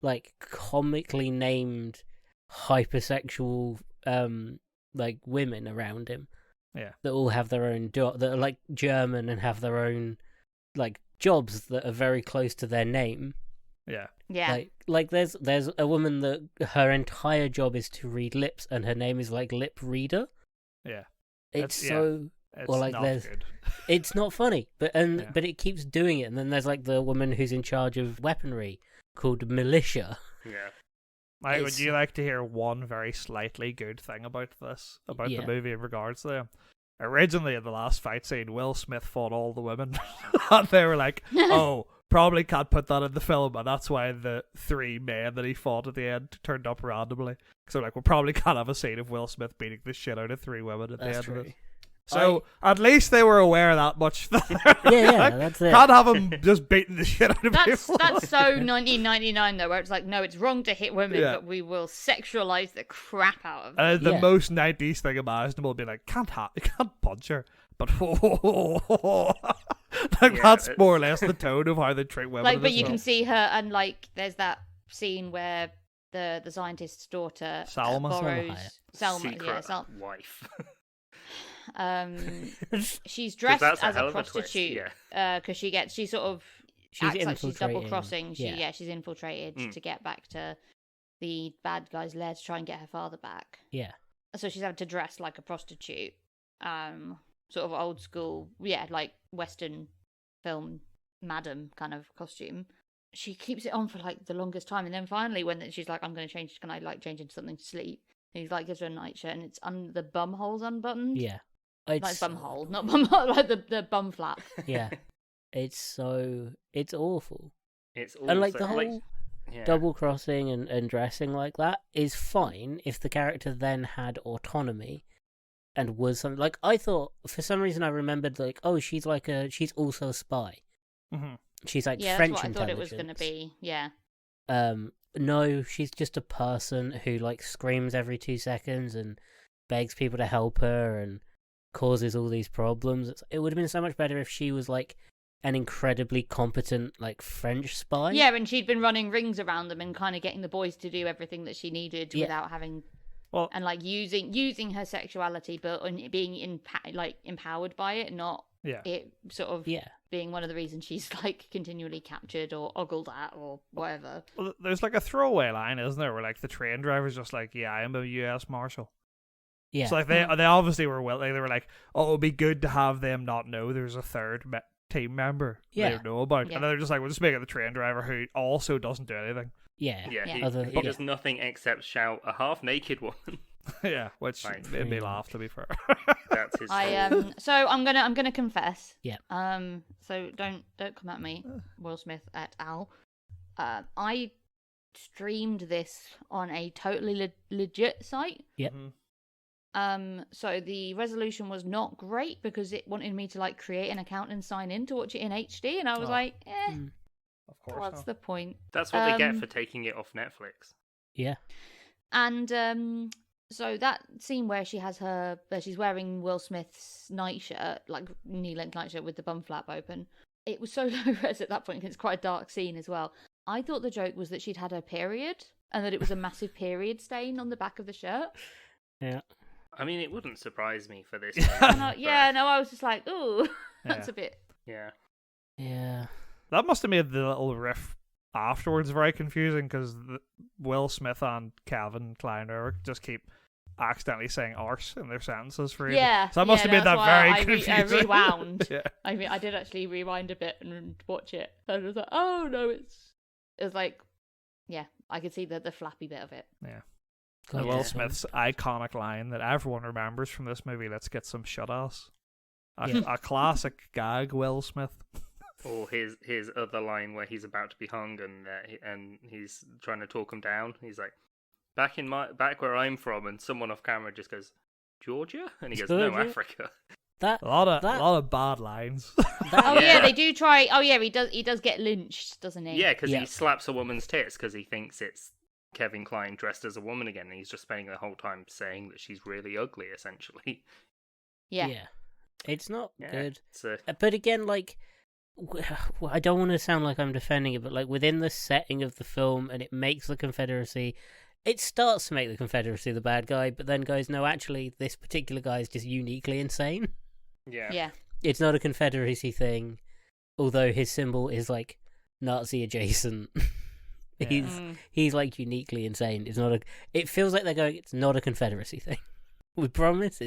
S2: like comically named hypersexual like women around him.
S1: Yeah.
S2: That all have their own job, that are like German and have their own like jobs that are very close to their name.
S1: Yeah.
S3: Yeah.
S2: Like there's a woman that her entire job is to read lips, and her name is like Lip Reader.
S1: Yeah.
S2: It's
S1: That's-
S2: so
S1: It's
S2: Or, like,
S1: not
S2: there's-
S1: good.
S2: it's not funny, but
S1: Yeah.
S2: but it keeps doing it. And then there's like the woman who's in charge of weaponry called Militia.
S4: Yeah.
S1: Mike, would
S2: It's-
S1: you like to hear one very slightly good thing about the
S2: Yeah.
S1: movie in regards to them? Originally, in the last fight scene, Will Smith fought all the women, and they were like, "Oh, probably can't put that in the film," and that's why the 3 men that he fought at the end turned up randomly. So, like, we probably can't have a scene of Will Smith beating the shit out of 3 women at the
S2: That's
S1: end
S2: true.
S1: of it. So, at least they were aware of that much.
S2: Yeah, that's it.
S1: Can't have him just beating the shit out of
S3: That's
S1: people.
S3: that's so 1999 though, where it's like, no, it's wrong to hit women,
S1: Yeah.
S3: but we will sexualize the crap out of them.
S1: And the
S2: Yeah.
S1: most 90s thing imaginable would be like, you can't punch her. But like
S4: Yeah,
S1: that's
S4: it's-
S1: more or less the tone of how they treat women.
S3: Like,
S1: in
S3: but
S1: this
S3: you
S1: film.
S3: can see her, and like, there's that scene where the scientist's daughter
S1: Salma?
S3: borrows Salma,
S4: Secret
S3: yeah,
S4: wife.
S3: she's dressed
S4: that's a
S3: as
S4: hell
S3: a
S4: of a twist,
S3: prostitute
S4: yeah.
S3: because she sort of acts like she's double crossing. She's infiltrated
S2: Mm.
S3: to get back to the bad guy's lair to try and get her father back.
S2: Yeah.
S3: So she's having to dress like a prostitute, sort of old school, like Western film madam kind of costume. She keeps it on for like the longest time, and then finally, when she's like, "I'm going to change. Can I like change into something to sleep?" And he's like, gives her a nightshirt, and it's the bum hole's unbuttoned.
S2: Yeah.
S3: Like bum hole, not bum hole, like the bum flap.
S2: Yeah. It's awful.
S4: It's
S2: And like the
S4: also,
S2: whole double crossing and dressing like that is fine if the character then had autonomy and was something like, I thought for some reason I remembered like, oh, she's also a spy.
S1: Mm-hmm.
S2: She's like
S3: yeah,
S2: French
S3: that's what I thought it
S2: intelligence.
S3: was going to be. Yeah.
S2: No, she's just a person who like screams every 2 seconds and begs people to help her and causes all these problems. It would have been so much better if she was like an incredibly competent like French spy.
S3: Yeah, and she'd been running rings around them and kind of getting the boys to do everything that she needed without having, and like using her sexuality, but being empowered by it, not it sort of being one of the reasons she's like continually captured or ogled at or whatever.
S1: Well, there's like a throwaway line, isn't there, where like the train driver's just like, "Yeah, I'm a U.S. Marshal."
S2: Yeah.
S1: So like they obviously were they were like, "Oh, it would be good to have them not know there's a third team member they don't know about," and they're just like, "We'll just make it the train driver who also doesn't do anything."
S2: Yeah.
S4: He does nothing except shout a half-naked woman.
S1: Yeah, which made me laugh, to be fair.
S4: That's his.
S3: So I'm gonna confess.
S2: Yeah.
S3: So don't come at me, Will Smith et al. I streamed this on a totally legit site.
S2: Yeah.
S3: So the resolution was not great because it wanted me to like create an account and sign in to watch it in HD, and I was like,
S1: of course.
S3: What's the point?
S4: That's what they get for taking it off Netflix.
S2: Yeah.
S3: And so that scene where she's wearing Will Smith's nightshirt, like knee-length nightshirt with the bum flap open, it was so low res at that point because it's quite a dark scene as well. I thought the joke was that she'd had her period and that it was a massive period stain on the back of the shirt.
S2: Yeah.
S4: I mean, it wouldn't surprise me for this.
S3: I was just like, ooh, that's a bit.
S4: Yeah.
S2: Yeah.
S1: That must have made the little riff afterwards very confusing because Will Smith and Calvin Klein just keep accidentally saying arse in their sentences for you.
S3: Yeah.
S1: So that must have made that very confusing.
S3: I rewound.
S1: Yeah.
S3: I mean, I did actually rewind a bit and watch it. And I was like, oh no, it was like, yeah, I could see the flappy bit of it.
S1: Yeah. And Will Smith's iconic line that everyone remembers from this movie, "Let's get some shut-ass." A classic gag, Will Smith.
S4: Or his other line where he's about to be hung and he's trying to talk him down. He's like, back where I'm from, and someone off camera just goes, "Georgia?" And he goes, "No, Africa."
S1: A lot of bad lines.
S3: They do try. Oh yeah, he does get lynched, doesn't he?
S4: Yeah, because he slaps a woman's tits because he thinks it's Kevin Kline dressed as a woman again, and he's just spending the whole time saying that she's really ugly, essentially.
S3: Yeah.
S2: It's not good.
S4: So...
S2: But again, like, I don't want to sound like I'm defending it, but like within the setting of the film, and it makes the Confederacy, it starts to make the Confederacy the bad guy, but then goes, no, actually, this particular guy is just uniquely insane.
S3: Yeah. It's
S2: not a Confederacy thing, although his symbol is like Nazi adjacent. He's like uniquely insane. It feels like they're going, it's not a Confederacy thing. We promise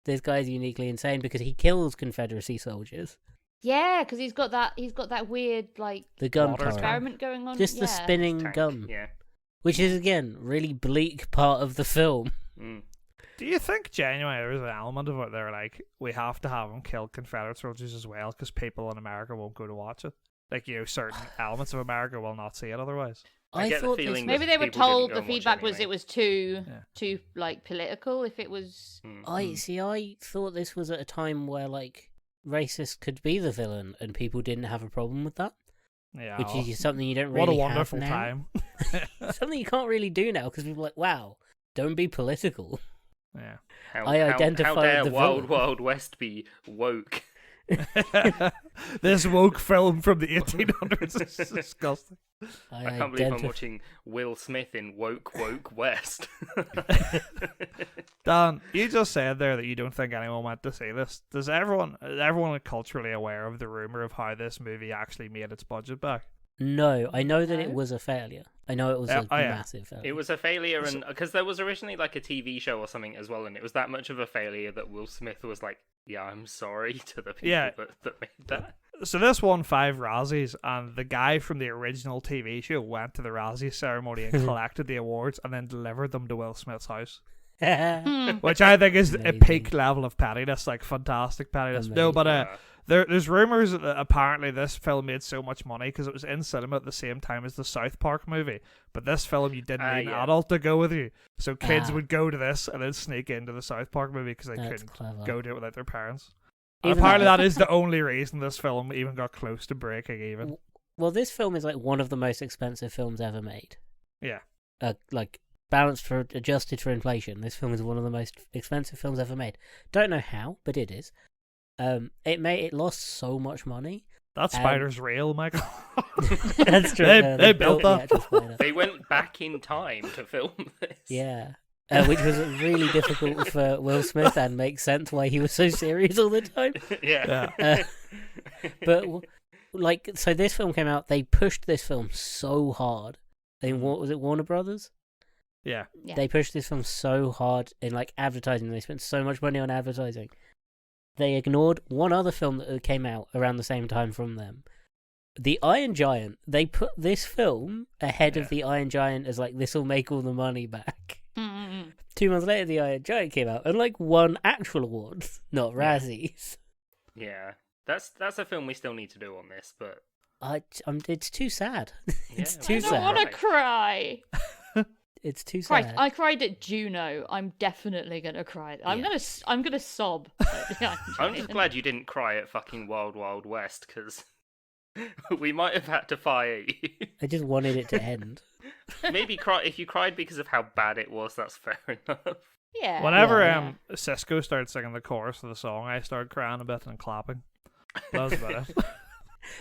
S2: this guy's uniquely insane because he kills Confederacy soldiers.
S3: Yeah, because he's got that weird like
S2: the gun
S3: experiment going on.
S2: Just the spinning gun.
S4: Yeah.
S2: Which is again really bleak part of the film.
S1: Do you think genuinely there is an element of it they're like, we have to have him kill Confederate soldiers as well because people in America won't go to watch it? Like, certain elements of America will not see it otherwise.
S4: I thought
S3: maybe they were told the feedback was it was too like political. If it was,
S2: I thought this was at a time where like racist could be the villain and people didn't have a problem with that.
S1: Yeah,
S2: which is something you don't really.
S1: What a wonderful
S2: have now.
S1: time!
S2: Something you can't really do now because people are like, wow, don't be political.
S1: Yeah,
S2: I identify
S4: how dare
S2: the
S4: Wild
S2: villain.
S4: Wild West be woke?
S1: This woke film from the 1800s is disgusting.
S4: I can't believe I'm watching Will Smith in Woke West.
S1: Dan, you just said there that you don't think anyone went to see this. Is everyone culturally aware of the rumor of how this movie actually made its budget back?
S2: No, I know that it
S3: No?
S2: was a failure. I know it was a massive failure.
S4: It was a failure, and because there was originally like a TV show or something as well, and it was that much of a failure that Will Smith was like, "Yeah, I'm sorry" to the people that made that.
S1: So this won 5 Razzies, and the guy from the original TV show went to the Razzie ceremony and collected the awards and then delivered them to Will Smith's house. Which I think is a peak level of pettiness, like fantastic pettiness.
S2: Amazing.
S1: No, but there's rumors that apparently this film made so much money because it was in cinema at the same time as the South Park movie. But this film, you didn't need an adult to go with you, so kids would go to this and then sneak into the South Park movie because they couldn't go to it without their parents. And apparently, that is the only reason this film even got close to breaking even.
S2: Well, this film is like one of the most expensive films ever made.
S1: Yeah.
S2: Like adjusted for inflation, this film is one of the most expensive films ever made. Don't know how, but it is. It lost so much money.
S1: That spider's real, Michael.
S2: That's true.
S1: They built that.
S4: They went back in time to film this.
S2: Yeah. Which was really difficult for Will Smith and makes sense why he was so serious all the time.
S4: Yeah.
S2: But like, so this film came out. They pushed this film so hard. What was it, Warner Brothers?
S1: Yeah.
S2: They pushed this film so hard in like advertising. They spent so much money on advertising. They ignored one other film that came out around the same time from them. The Iron Giant. They put this film ahead of the Iron Giant as like, this will make all the money back. 2 months later, the Iron Giant came out and like won actual awards, not Razzies.
S4: Yeah, that's a film we still need to do on this, but
S2: it's too sad. It's
S4: Yeah,
S2: too
S3: I
S2: sad.
S3: don't want to cry.
S2: It's too
S3: Christ,
S2: sad.
S3: I cried at Juno. I'm definitely gonna cry. I'm gonna sob.
S4: I'm just glad you didn't cry at fucking Wild Wild West, because we might have had to fire you.
S2: I just wanted it to end.
S4: Maybe cry if you cried because of how bad it was. That's fair enough.
S3: Yeah.
S1: Whenever Cisco started singing the chorus of the song, I started crying a bit and clapping. That was about it.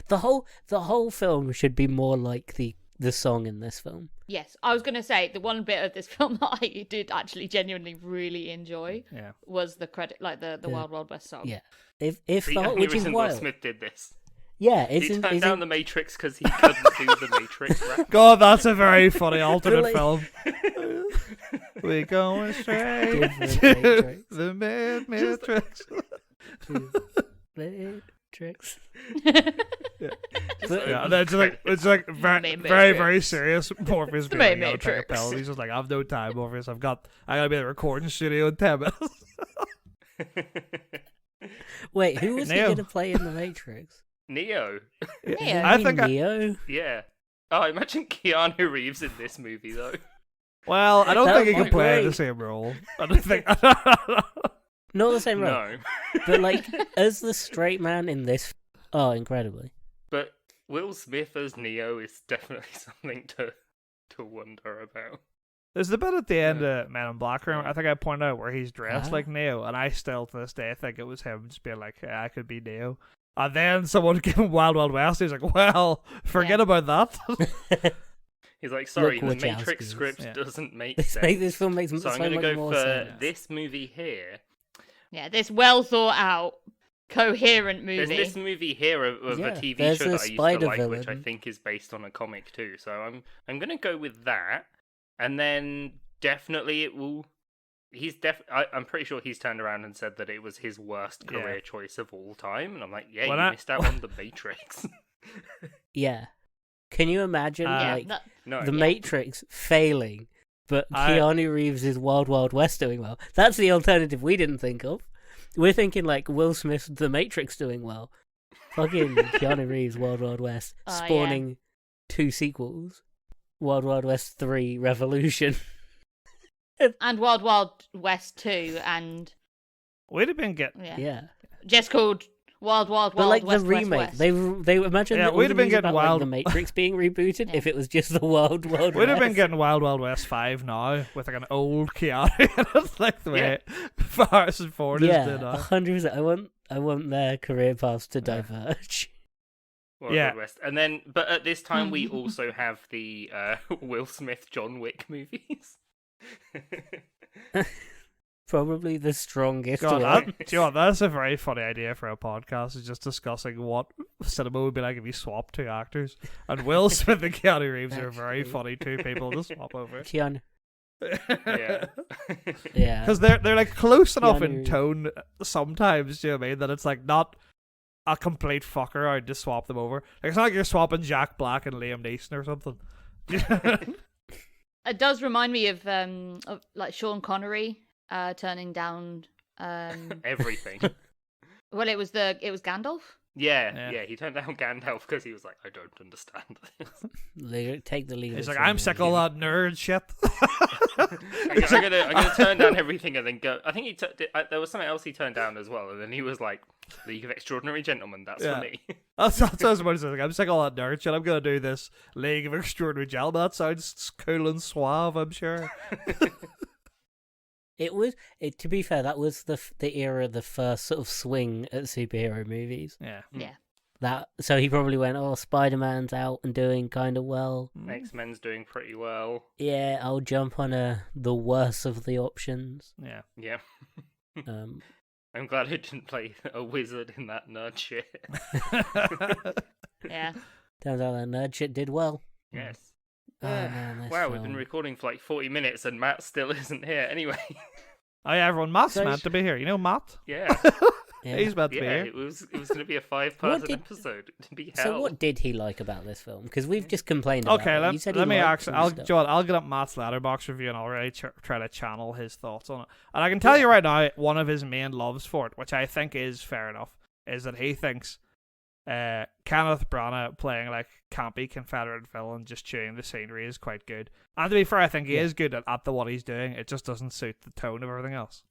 S2: The whole film should be more like the song in this film.
S3: Yes, I was gonna say the one bit of this film that I did actually genuinely really enjoy was the credit, like the Wild Wild West song.
S2: Yeah. If
S4: The
S2: the whole,
S4: only
S2: which is
S4: reason Will
S2: wild.
S4: Smith did this.
S2: Yeah,
S4: He turned down the Matrix because he couldn't do the Matrix rap.
S1: God, that's a very funny alternate
S2: Like-
S1: film. We're going straight
S2: Different
S1: to
S2: Matrix.
S1: the Matrix.
S2: Matrix.
S1: Yeah, and then it's like very, very, very serious. Morpheus being like, "Gotta take a pill." He's just like, "I've no time, Morpheus. I gotta be at the recording studio in 10 minutes."
S2: Wait, who was he
S1: Neo.
S2: going to play in the Matrix?
S4: Neo.
S3: Neo.
S1: I think
S2: Neo.
S4: Yeah. Oh, I imagine Keanu Reeves in this movie though.
S1: Well, I don't
S2: That
S1: think he
S2: would
S1: can
S2: be
S1: play
S2: great.
S1: the same role. I don't think.
S2: Not the same role,
S4: No.
S2: but like as the straight man in this. Oh, incredibly.
S4: But Will Smith as Neo is definitely something to wonder about.
S1: There's the bit at the end of Men in Black Room, I think I pointed out, where he's dressed
S2: Ah.
S1: like Neo, and I still to this day think it was him just being like, "Yeah, I could be Neo." And then someone gave him Wild Wild West. He's like, "Well, forget about that."
S4: He's like, sorry,
S2: Look,
S4: the
S2: Wachowskis.
S4: Matrix script
S1: Yeah.
S4: doesn't make
S2: This
S4: sense.
S2: film makes
S4: So
S2: so
S4: I'm going to
S2: much
S4: go
S2: more
S4: for
S2: sense.
S4: this movie here.
S3: Yeah, this well thought out, coherent movie.
S4: There's this movie here of
S2: Yeah,
S4: a TV
S2: there's
S4: show
S2: a
S4: that I used to
S2: spider
S4: like, which I
S2: villain.
S4: think is based on a comic too. So I'm going to go with that, and then definitely it will. I'm pretty sure he's turned around and said that it was his worst
S1: Yeah.
S4: career choice of all time, and I'm like, yeah,
S1: When
S4: you
S1: I-
S4: missed out on the Matrix.
S2: Yeah. Can you imagine like
S3: that-
S4: No,
S2: the Matrix failing, but
S1: I-
S2: Keanu Reeves' Wild Wild West doing well? That's the alternative we didn't think of. We're thinking like Will Smith's The Matrix doing well. Fucking Keanu Reeves' Wild Wild West
S3: Oh, yeah.
S2: spawning 2 sequels. Wild Wild West 3 Revolution.
S3: and Wild Wild West 2, and
S1: We'd have been getting.
S2: Yeah.
S3: just called Wild Wild
S2: But
S3: Wild
S2: like
S3: West
S2: the remake,
S3: West.
S2: they imagine
S1: Yeah,
S2: that all
S1: we'd
S2: the
S1: have been
S2: news
S1: getting
S2: about, like,
S1: Wild-
S2: the Matrix being rebooted
S3: Yeah.
S2: if it was just the Wild Wild
S1: We'd have been
S2: West.
S1: getting Wild Wild West 5 now with like an old Keanu. It's like the way Harrison Ford is
S2: Yeah,
S1: doing now.
S2: 100%. I want their career paths to diverge.
S4: Wild
S1: Yeah.
S4: Wild West. And then, but at this time, we also have the Will Smith John Wick movies.
S2: Probably the strongest
S1: God,
S2: one.
S1: do you know what? That's a very funny idea for a podcast. Is just discussing what cinema would be like if you swapped two actors. And Will Smith and Keanu Reeves are very
S2: Actually.
S1: funny two people to swap over.
S2: Keanu.
S4: Yeah.
S2: Yeah.
S1: Because they're like close enough in
S2: Keanu.
S1: tone sometimes, do you know what I mean? That it's like not a complete fucker out to swap them over. Like it's not like you're swapping Jack Black and Liam Neeson or something.
S3: It does remind me of like Sean Connery turning down
S4: Everything.
S3: well, it was Gandalf.
S4: Yeah, he turned down Gandalf because he was like, I don't understand this.
S2: Take the lead.
S1: He's like, I'm sick of all that nerd shit.
S4: I'm gonna turn down everything and then go. I think there was something else he turned down as well, and then he was like, League of Extraordinary Gentlemen, that's
S1: Yeah.
S4: for me.
S1: That's what I was about to say. Like, I'm sick of all that nerd shit. I'm gonna do this League of Extraordinary Gentlemen. That sounds cool and suave, I'm sure.
S2: To be fair, that was the era, the first sort of swing at superhero movies.
S1: Yeah.
S3: Yeah.
S2: So he probably went, oh, Spider-Man's out and doing kind of well.
S4: X-Men's doing pretty well.
S2: Yeah, I'll jump on the worst of the options.
S1: Yeah.
S4: Yeah.
S2: Um,
S4: I'm glad I didn't play a wizard in that nerd shit.
S3: Yeah.
S2: turns out that nerd shit did well.
S4: Yes.
S2: Oh, man, this
S4: Wow, we've been
S2: film.
S4: recording for like 40 minutes and Matt still isn't here. Anyway.
S1: Oh yeah, everyone. Matt's
S2: So-
S1: meant to be here. You know Matt?
S4: Yeah.
S2: Yeah.
S1: He's meant to be
S4: Yeah,
S1: here.
S4: it was going to be a 5-person
S2: did-
S4: episode. To be hell.
S2: So what did he like about this film? Because we've just complained about
S1: Okay,
S2: it. You said he
S1: let me
S2: liked
S1: actually.
S2: some
S1: I'll
S2: stuff.
S1: Joel, I'll get up Matt's Letterboxd review and I'll really try to channel his thoughts on it. And I can tell you right now, one of his main loves for it, which I think is fair enough, is that he thinks Kenneth Branagh playing like campy Confederate villain, just chewing the scenery, is quite good. And to be fair, I think he is good at the what he's doing. It just doesn't suit the tone of everything else.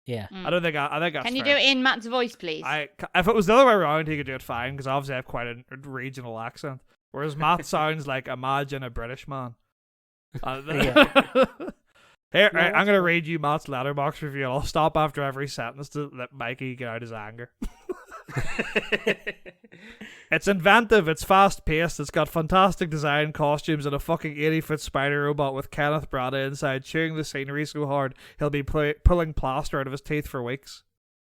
S2: Yeah.
S1: I don't think. I think that's
S3: Can you
S1: fair.
S3: do it in Matt's voice, please?
S1: If it was the other way around, he could do it fine because obviously I have quite a regional accent. Whereas Matt sounds like imagine a British man. Here,
S2: No,
S1: I'm
S2: that's
S1: gonna read you Matt's Letterboxd review. And I'll stop after every sentence to let Mikey get out his anger. It's inventive, it's fast paced, it's got fantastic design, costumes, and a fucking 80-foot spider robot with Kenneth Branagh inside, chewing the scenery so hard he'll be pulling plaster out of his teeth for weeks.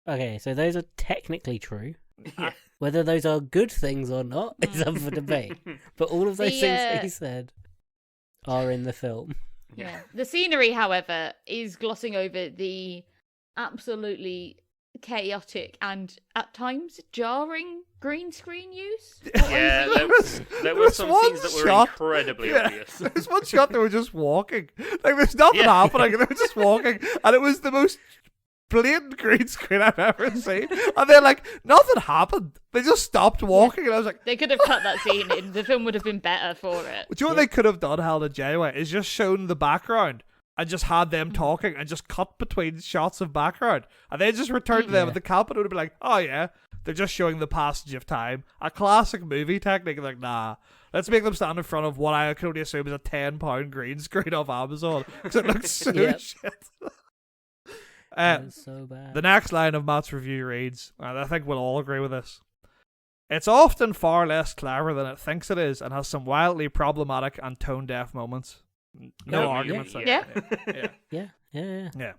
S2: Okay, so those are technically true.
S4: Yeah.
S2: Whether those are good things or not is up for debate. But all of those
S3: The,
S2: things that he said are in the film.
S3: Yeah. The scenery, however, is glossing over the absolutely chaotic and at times jarring green screen use.
S4: Yeah, there were some
S1: one
S4: scenes that were
S1: shot-
S4: incredibly
S1: Yeah.
S4: obvious.
S1: There's one shot they were just walking. Like there's nothing
S4: Yeah.
S1: happening, they were just walking, and it was the most blatant green screen I've ever seen. And then like nothing happened. They just stopped walking, and I was like,
S3: They could have cut that scene in. The film would have been better for it.
S1: do you know what they could have done, Helen Janeway, is just shown the background and just had them talking and just cut between shots of background. And then just returned to them
S2: Yeah.
S1: at the camp and it would be like, oh yeah, they're just showing the passage of time. A classic movie technique. Like, nah, let's make them stand in front of what I can only assume is a £10 green screen off Amazon because it looks so
S2: Yep.
S1: shit.
S2: That's so bad.
S1: The next line of Matt's review reads, and I think we'll all agree with this: it's often far less clever than it thinks it is and has some wildly problematic and tone-deaf moments. No
S2: Yeah.
S1: arguments there.
S3: Yeah.
S1: Yeah.
S2: Yeah.
S1: Yeah.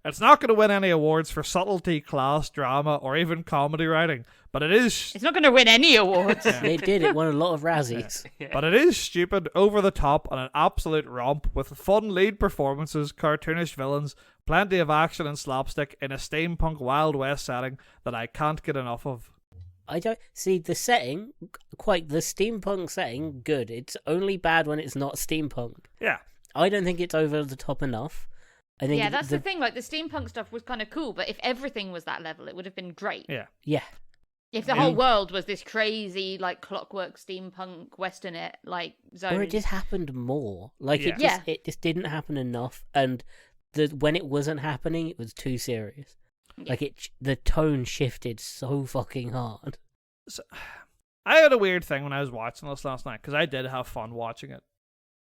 S1: It's not going to win any awards for subtlety, class, drama, or even comedy writing, but it is
S3: It's not going to win any awards.
S2: They did. It won a lot of Razzies.
S1: but it is stupid, over the top, and an absolute romp with fun lead performances, cartoonish villains, plenty of action and slapstick in a steampunk Wild West setting that I can't get enough of.
S2: I don't see the setting, quite the steampunk setting, good. It's only bad when it's not steampunk.
S1: Yeah.
S2: I don't think it's over the top enough. I think
S3: Yeah, that's the thing. Like, the steampunk stuff was kind of cool, but if everything was that level, it would have been great.
S1: Yeah.
S2: Yeah.
S3: If the whole world was this crazy, like, clockwork steampunk western like zone.
S2: Or it just happened more. Like
S1: Yeah.
S2: it just didn't happen enough, and when it wasn't happening, it was too serious.
S3: Yeah.
S2: Like the tone shifted so fucking hard.
S1: So, I had a weird thing when I was watching this last night because I did have fun watching it.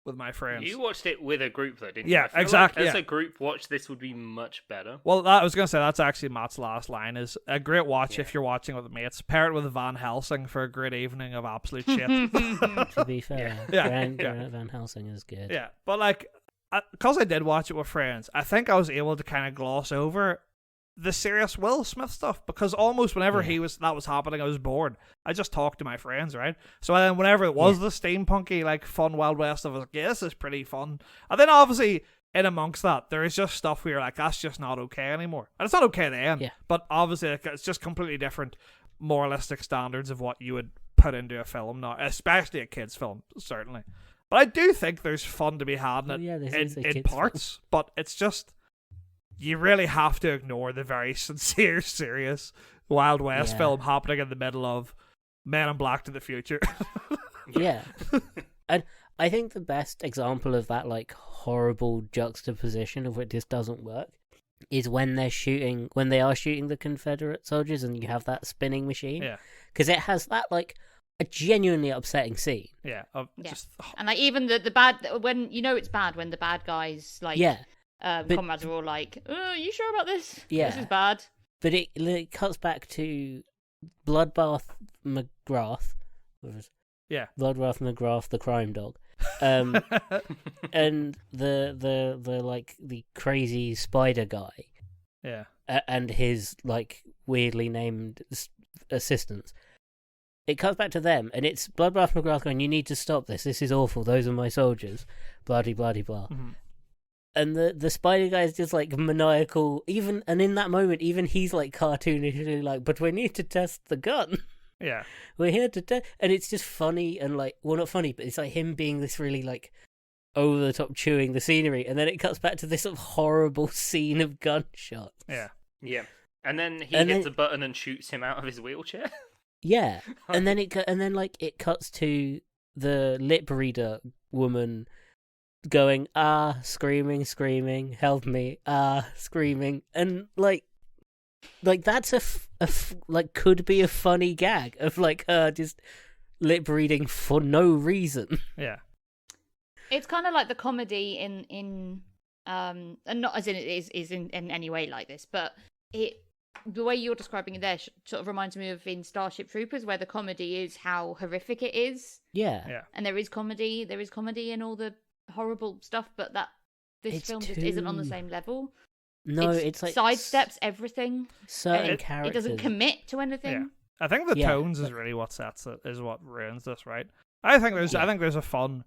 S1: with my friends.
S4: You watched it with a group, though, didn't
S1: Yeah,
S4: you? I feel
S1: exactly,
S4: Like, as
S1: yeah.
S4: a group watch, this would be much better.
S1: Well, I was going to say, that's actually Matt's last line, is a great watch
S4: Yeah.
S1: if you're watching with mates. Pair it with Van Helsing for a great evening of absolute shit.
S2: To be fair,
S1: Yeah.
S2: Grant Van Helsing is good.
S1: Yeah, but like, because I did watch it with friends, I think I was able to kind of gloss over the serious Will Smith stuff, because almost whenever that was happening, I was bored. I just talked to my friends, right? So then whenever it was the steampunky, like, fun Wild West stuff, I was like, yeah, this is pretty fun. And then obviously, in amongst that, there is just stuff where you're like, that's just not okay anymore. And it's not okay then, but obviously like, it's just completely different moralistic standards of what you would put into a film now, especially a kid's film, certainly. But I do think there's fun to be had in it in parts, but it's just, you really have to ignore the very sincere, serious Wild West film happening in the middle of Men in Black to the Future.
S2: Yeah. And I think the best example of that, like, horrible juxtaposition of it just doesn't work is when they are shooting the Confederate soldiers and you have that spinning machine.
S1: Yeah.
S2: Because it has that, like, a genuinely upsetting scene.
S1: Yeah.
S3: Just, and like, even the bad, when you know it's bad when the bad guys, like, comrades are all like, "Oh, you sure about this?
S2: Yeah.
S3: This is bad."
S2: But it cuts back to Bloodbath McGrath. Bloodbath McGrath, the crime dog. And the like the crazy spider guy.
S1: Yeah.
S2: And his, like, weirdly named assistants. It cuts back to them, and it's Bloodbath McGrath going, "You need to stop this. This is awful. Those are my soldiers." Blah blah blah blah.
S1: Mm-hmm.
S2: And the spider guy is just, like, maniacal. And in that moment, even he's, like, cartoonishly like, "But we need to test the gun.
S1: Yeah.
S2: We're here to test." And it's just funny and, like, well, not funny, but it's like him being this really, like, over the top chewing the scenery, and then it cuts back to this sort of horrible scene of gunshots.
S1: Yeah.
S4: Yeah. And then he hits a button and shoots him out of his wheelchair.
S2: Yeah. And then it cuts to the lip reader woman going, screaming, help me, screaming, and like that's like could be a funny gag of, like, her just lip reading for no reason.
S1: Yeah.
S3: It's kind of like the comedy in and not as in it is in any way like this, but the way you're describing it there sort of reminds me of in Starship Troopers, where the comedy is how horrific it is.
S2: Yeah.
S3: And there is comedy in all the horrible stuff, but this film just isn't on the same level.
S2: No, it's like
S3: sidesteps everything.
S2: Certain characters.
S3: It doesn't commit to anything.
S1: Yeah. I think the tones is really what sets it, is what ruins this, right? I think there's a fun,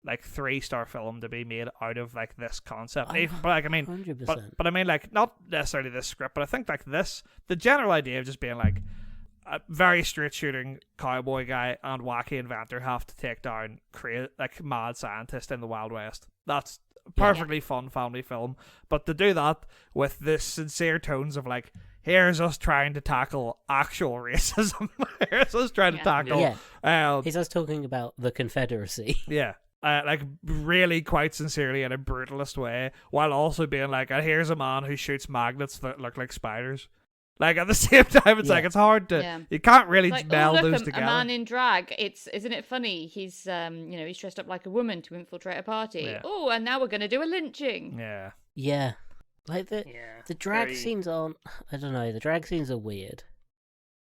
S1: like, 3-star film to be made out of, like, this concept. But like, I mean,
S2: 100%.
S1: but I mean, like, not necessarily this script, but I think, like, the general idea of just being like a very straight shooting cowboy guy and wacky inventor have to take down like mad scientist in the Wild West. That's perfectly fun family film. But to do that with the sincere tones of, like, here's us trying to tackle actual racism. Here's us trying to tackle.
S2: Here's us talking about the Confederacy.
S1: Yeah. Like, really quite sincerely in a brutalist way, while also being like, here's a man who shoots magnets that look like spiders. Like, at the same time, it's like, it's hard to, you can't really meld those together.
S3: A man in drag, isn't it funny? He's, he's dressed up like a woman to infiltrate a party. Yeah. Oh, and now we're going to do a lynching.
S1: Yeah.
S2: Yeah. Like, the drag scenes aren't, I don't know, the drag scenes are weird.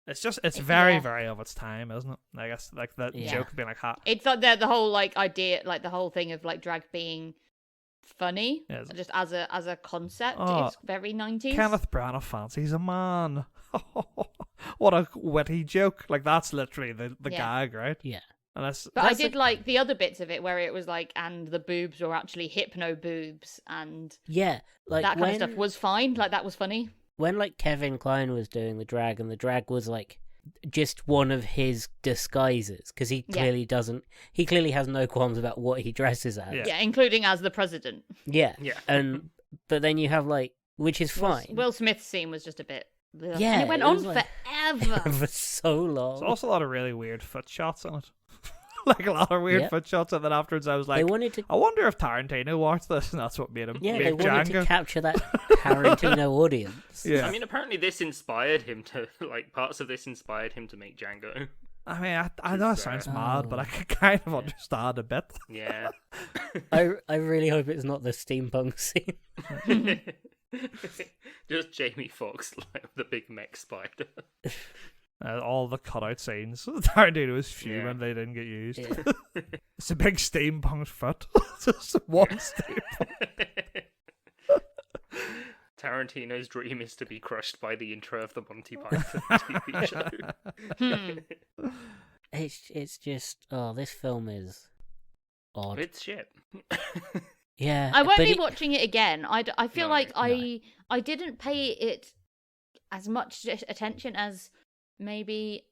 S1: It's very, very of its time, isn't it? I guess, like, the joke being like,
S3: it's like the whole, like, idea, like, the whole thing of, like, drag being funny, just as a concept. It's very 90s.
S1: Kenneth Branagh fancies a man. What a witty joke. Like, that's literally the gag, right?
S2: Yeah.
S1: And
S3: but I did like the other bits of it where it was like, and the boobs were actually hypno boobs, and
S2: like,
S3: that kind of stuff was fine. Like, that was funny.
S2: When, like, Kevin Kline was doing the drag, and the drag was, like, just one of his disguises, because he clearly has no qualms about what he dresses as.
S3: Yeah, including as the president.
S2: Yeah. But then you have, like, which is fine.
S3: Will Smith's scene was just a bit.
S2: Yeah,
S3: and it went on
S2: like,
S3: forever.
S2: For so long.
S1: There's also a lot of really weird foot shots in it. Like, a lot of weird foot shots, and then afterwards I was like, I wonder if Tarantino watched this, and that's what made him make
S2: they wanted
S1: Django.
S2: To capture that Tarantino audience.
S1: Yeah.
S4: I mean, apparently this inspired him to, like, parts of this inspired him to make Django.
S1: I mean, I know it sounds mad, but I can kind of understand a bit.
S4: Yeah.
S2: I really hope it's not the steampunk scene.
S4: Just Jamie Foxx, like the big mech spider.
S1: All the cutout scenes. Tarantino was fuming they didn't get used.
S2: Yeah.
S1: It's a big steampunk foot. Just one steampunk.
S4: Tarantino's dream is to be crushed by the intro of the Monty Python TV show.
S2: It's just this film is odd.
S4: It's shit.
S2: Yeah,
S3: I won't
S2: but
S3: be watching it again. I feel
S4: No,
S3: like
S2: no.
S3: I didn't pay it as much attention as maybe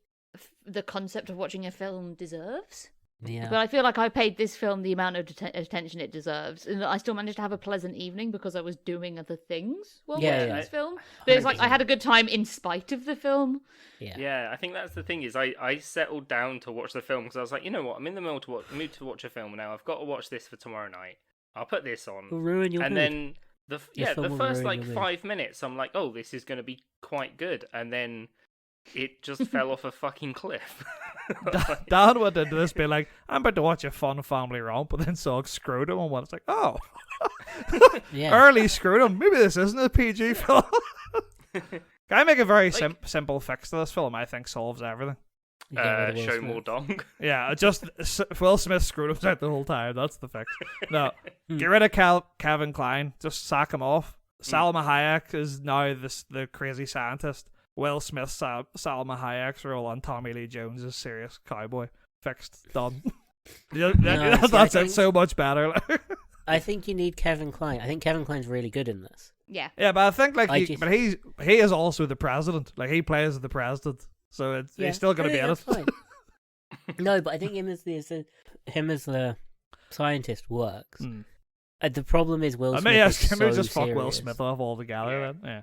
S3: the concept of watching a film deserves.
S2: Yeah,
S3: But I feel like I paid this film the amount of attention it deserves, and I still managed to have a pleasant evening because I was doing other things while watching this film. But it's like I had a good time in spite of the film.
S4: Yeah, I think that's the thing is I settled down to watch the film because I was like, you know what, I'm in the mood to watch a film now. I've got to watch this for tomorrow night. I'll put this on.
S2: It'll ruin your
S4: and
S2: mood.
S4: then the
S2: film will
S4: first
S2: ruin
S4: like
S2: your mood.
S4: 5 minutes, I'm like, oh, this is going to be quite good, and then it just fell off a fucking cliff.
S1: Dad went into this being like, I'm about to watch a fun family romp, but then saw Scrotum and was like, oh,
S2: Yeah.
S1: early Scrotum. Maybe this isn't a PG film. Can I make a very simple fix to this film? I think solves everything.
S2: You get rid of Will
S4: Show
S2: Smith.
S4: more dong.
S1: Yeah, just Will Smith Scrotum's out the whole time. That's the fix. No, get rid of Kevin Kline. Just sack him off. Salma Hayek is now the crazy scientist. Will Smith, Salma Hayek's role, and Tommy Lee Jones is serious cowboy. Fixed. Done. That's it. So much better.
S2: I think you need Kevin Kline. I think Kevin Kline's really good in this.
S3: Yeah.
S1: Yeah, but I think
S2: but
S1: he is also the president. Like he plays the president, so he's still going to be in it.
S2: No, but I think him as the scientist works.
S1: Mm.
S2: The problem is Will
S1: I
S2: Smith.
S1: mean, yes,
S2: is
S1: can we
S2: so
S1: just fuck Will
S2: serious.
S1: Smith off altogether?
S4: Yeah.
S1: Then, yeah.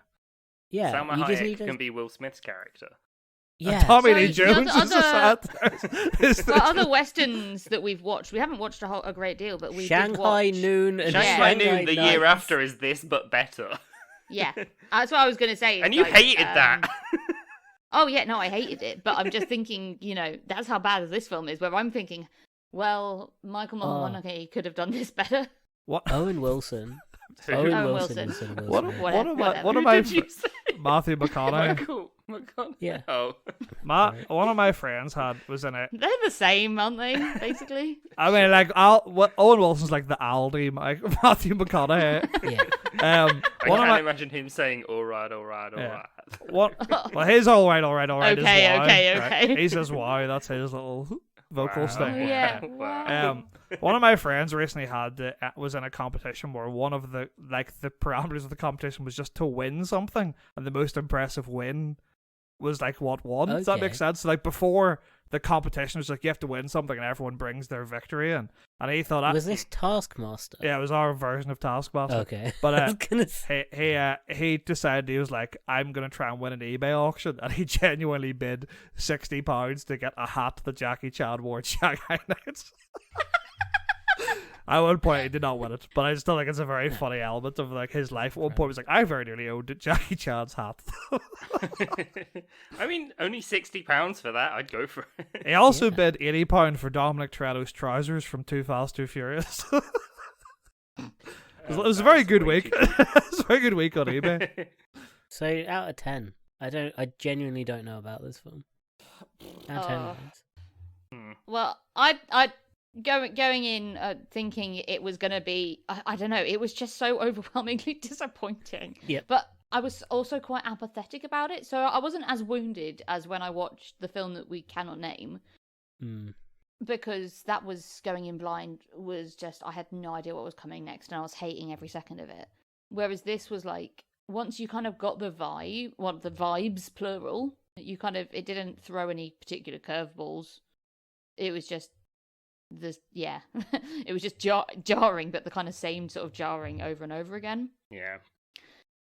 S2: Yeah,
S4: Salma
S2: you just
S4: Hayek
S2: need
S4: can be Will Smith's character.
S2: Yeah,
S1: Tommy
S3: So
S1: Lee
S3: the
S1: Jones is the scientist.
S3: For other westerns that we've watched, we haven't watched a great deal, but we did
S2: Shanghai
S3: watch...
S2: Noon and
S4: Shanghai Noon the year
S2: Nights.
S4: after is this, but better.
S3: Yeah, that's what I was going to say.
S4: And you hated that.
S3: Oh yeah, no, I hated it, but I'm just thinking, that's how bad this film is. Where I'm thinking, well, Michael Mulholland could have done this better.
S1: What?
S2: Owen Wilson.
S4: Owen
S2: Wilson.
S3: Wilson.
S2: is in Will
S1: What?
S2: Smith.
S1: One of
S4: Who
S1: my
S4: did you say?
S1: Matthew McConaughey.
S4: Michael.
S2: Yeah.
S4: Oh.
S1: One of my friends was in it.
S3: They're the same, aren't they? Basically.
S1: I mean, like Owen Wilson's like the Aldi Matthew McConaughey.
S2: Yeah.
S4: I
S1: One of
S4: can't
S1: my
S4: imagine him saying, all right.
S1: Yeah. Well, he's all right.
S3: Okay,
S1: is wow,
S3: okay.
S1: right? He says wow. That's his little vocal
S4: Wow.
S1: thing.
S3: Oh, yeah.
S4: Wow.
S1: One of my friends recently was in a competition where one of the parameters of the competition was just to win something, and the most impressive win was like what won. Does that make
S2: Okay.
S1: sense? So, like before the competition was like you have to win something, and everyone brings their victory in. And he thought,
S2: Was this Taskmaster?
S1: yeah, it was our version of Taskmaster.
S2: Okay.
S1: But
S2: I was gonna say.
S1: he decided he was like, I'm gonna try and win an eBay auction, and he genuinely bid £60 to get a hat that Jackie Chan wore at Shanghai Nights. At one point, he did not win it, but I still think it's a very funny element of like his life. At one point, he was like, I very nearly owned Jackie Chan's hat.
S4: I mean, only £60 for that. I'd go for it.
S1: He also bid £80 for Dominic Toretto's trousers from Too Fast, Too Furious. It was a very good week. It was a very good week on eBay.
S2: So out of 10, I genuinely don't know about this film. Out of 10 points.
S3: Well, I going in thinking it was going to be, I don't know, it was just so overwhelmingly disappointing.
S2: Yep.
S3: But I was also quite apathetic about it, so I wasn't as wounded as when I watched the film that we cannot name. Because that was going in blind was just, I had no idea what was coming next, and I was hating every second of it. Whereas this was like, once you kind of got the vibes, plural, it didn't throw any particular curveballs. It was just, it was just jarring, but the kind of same sort of jarring over and over again.
S4: Yeah.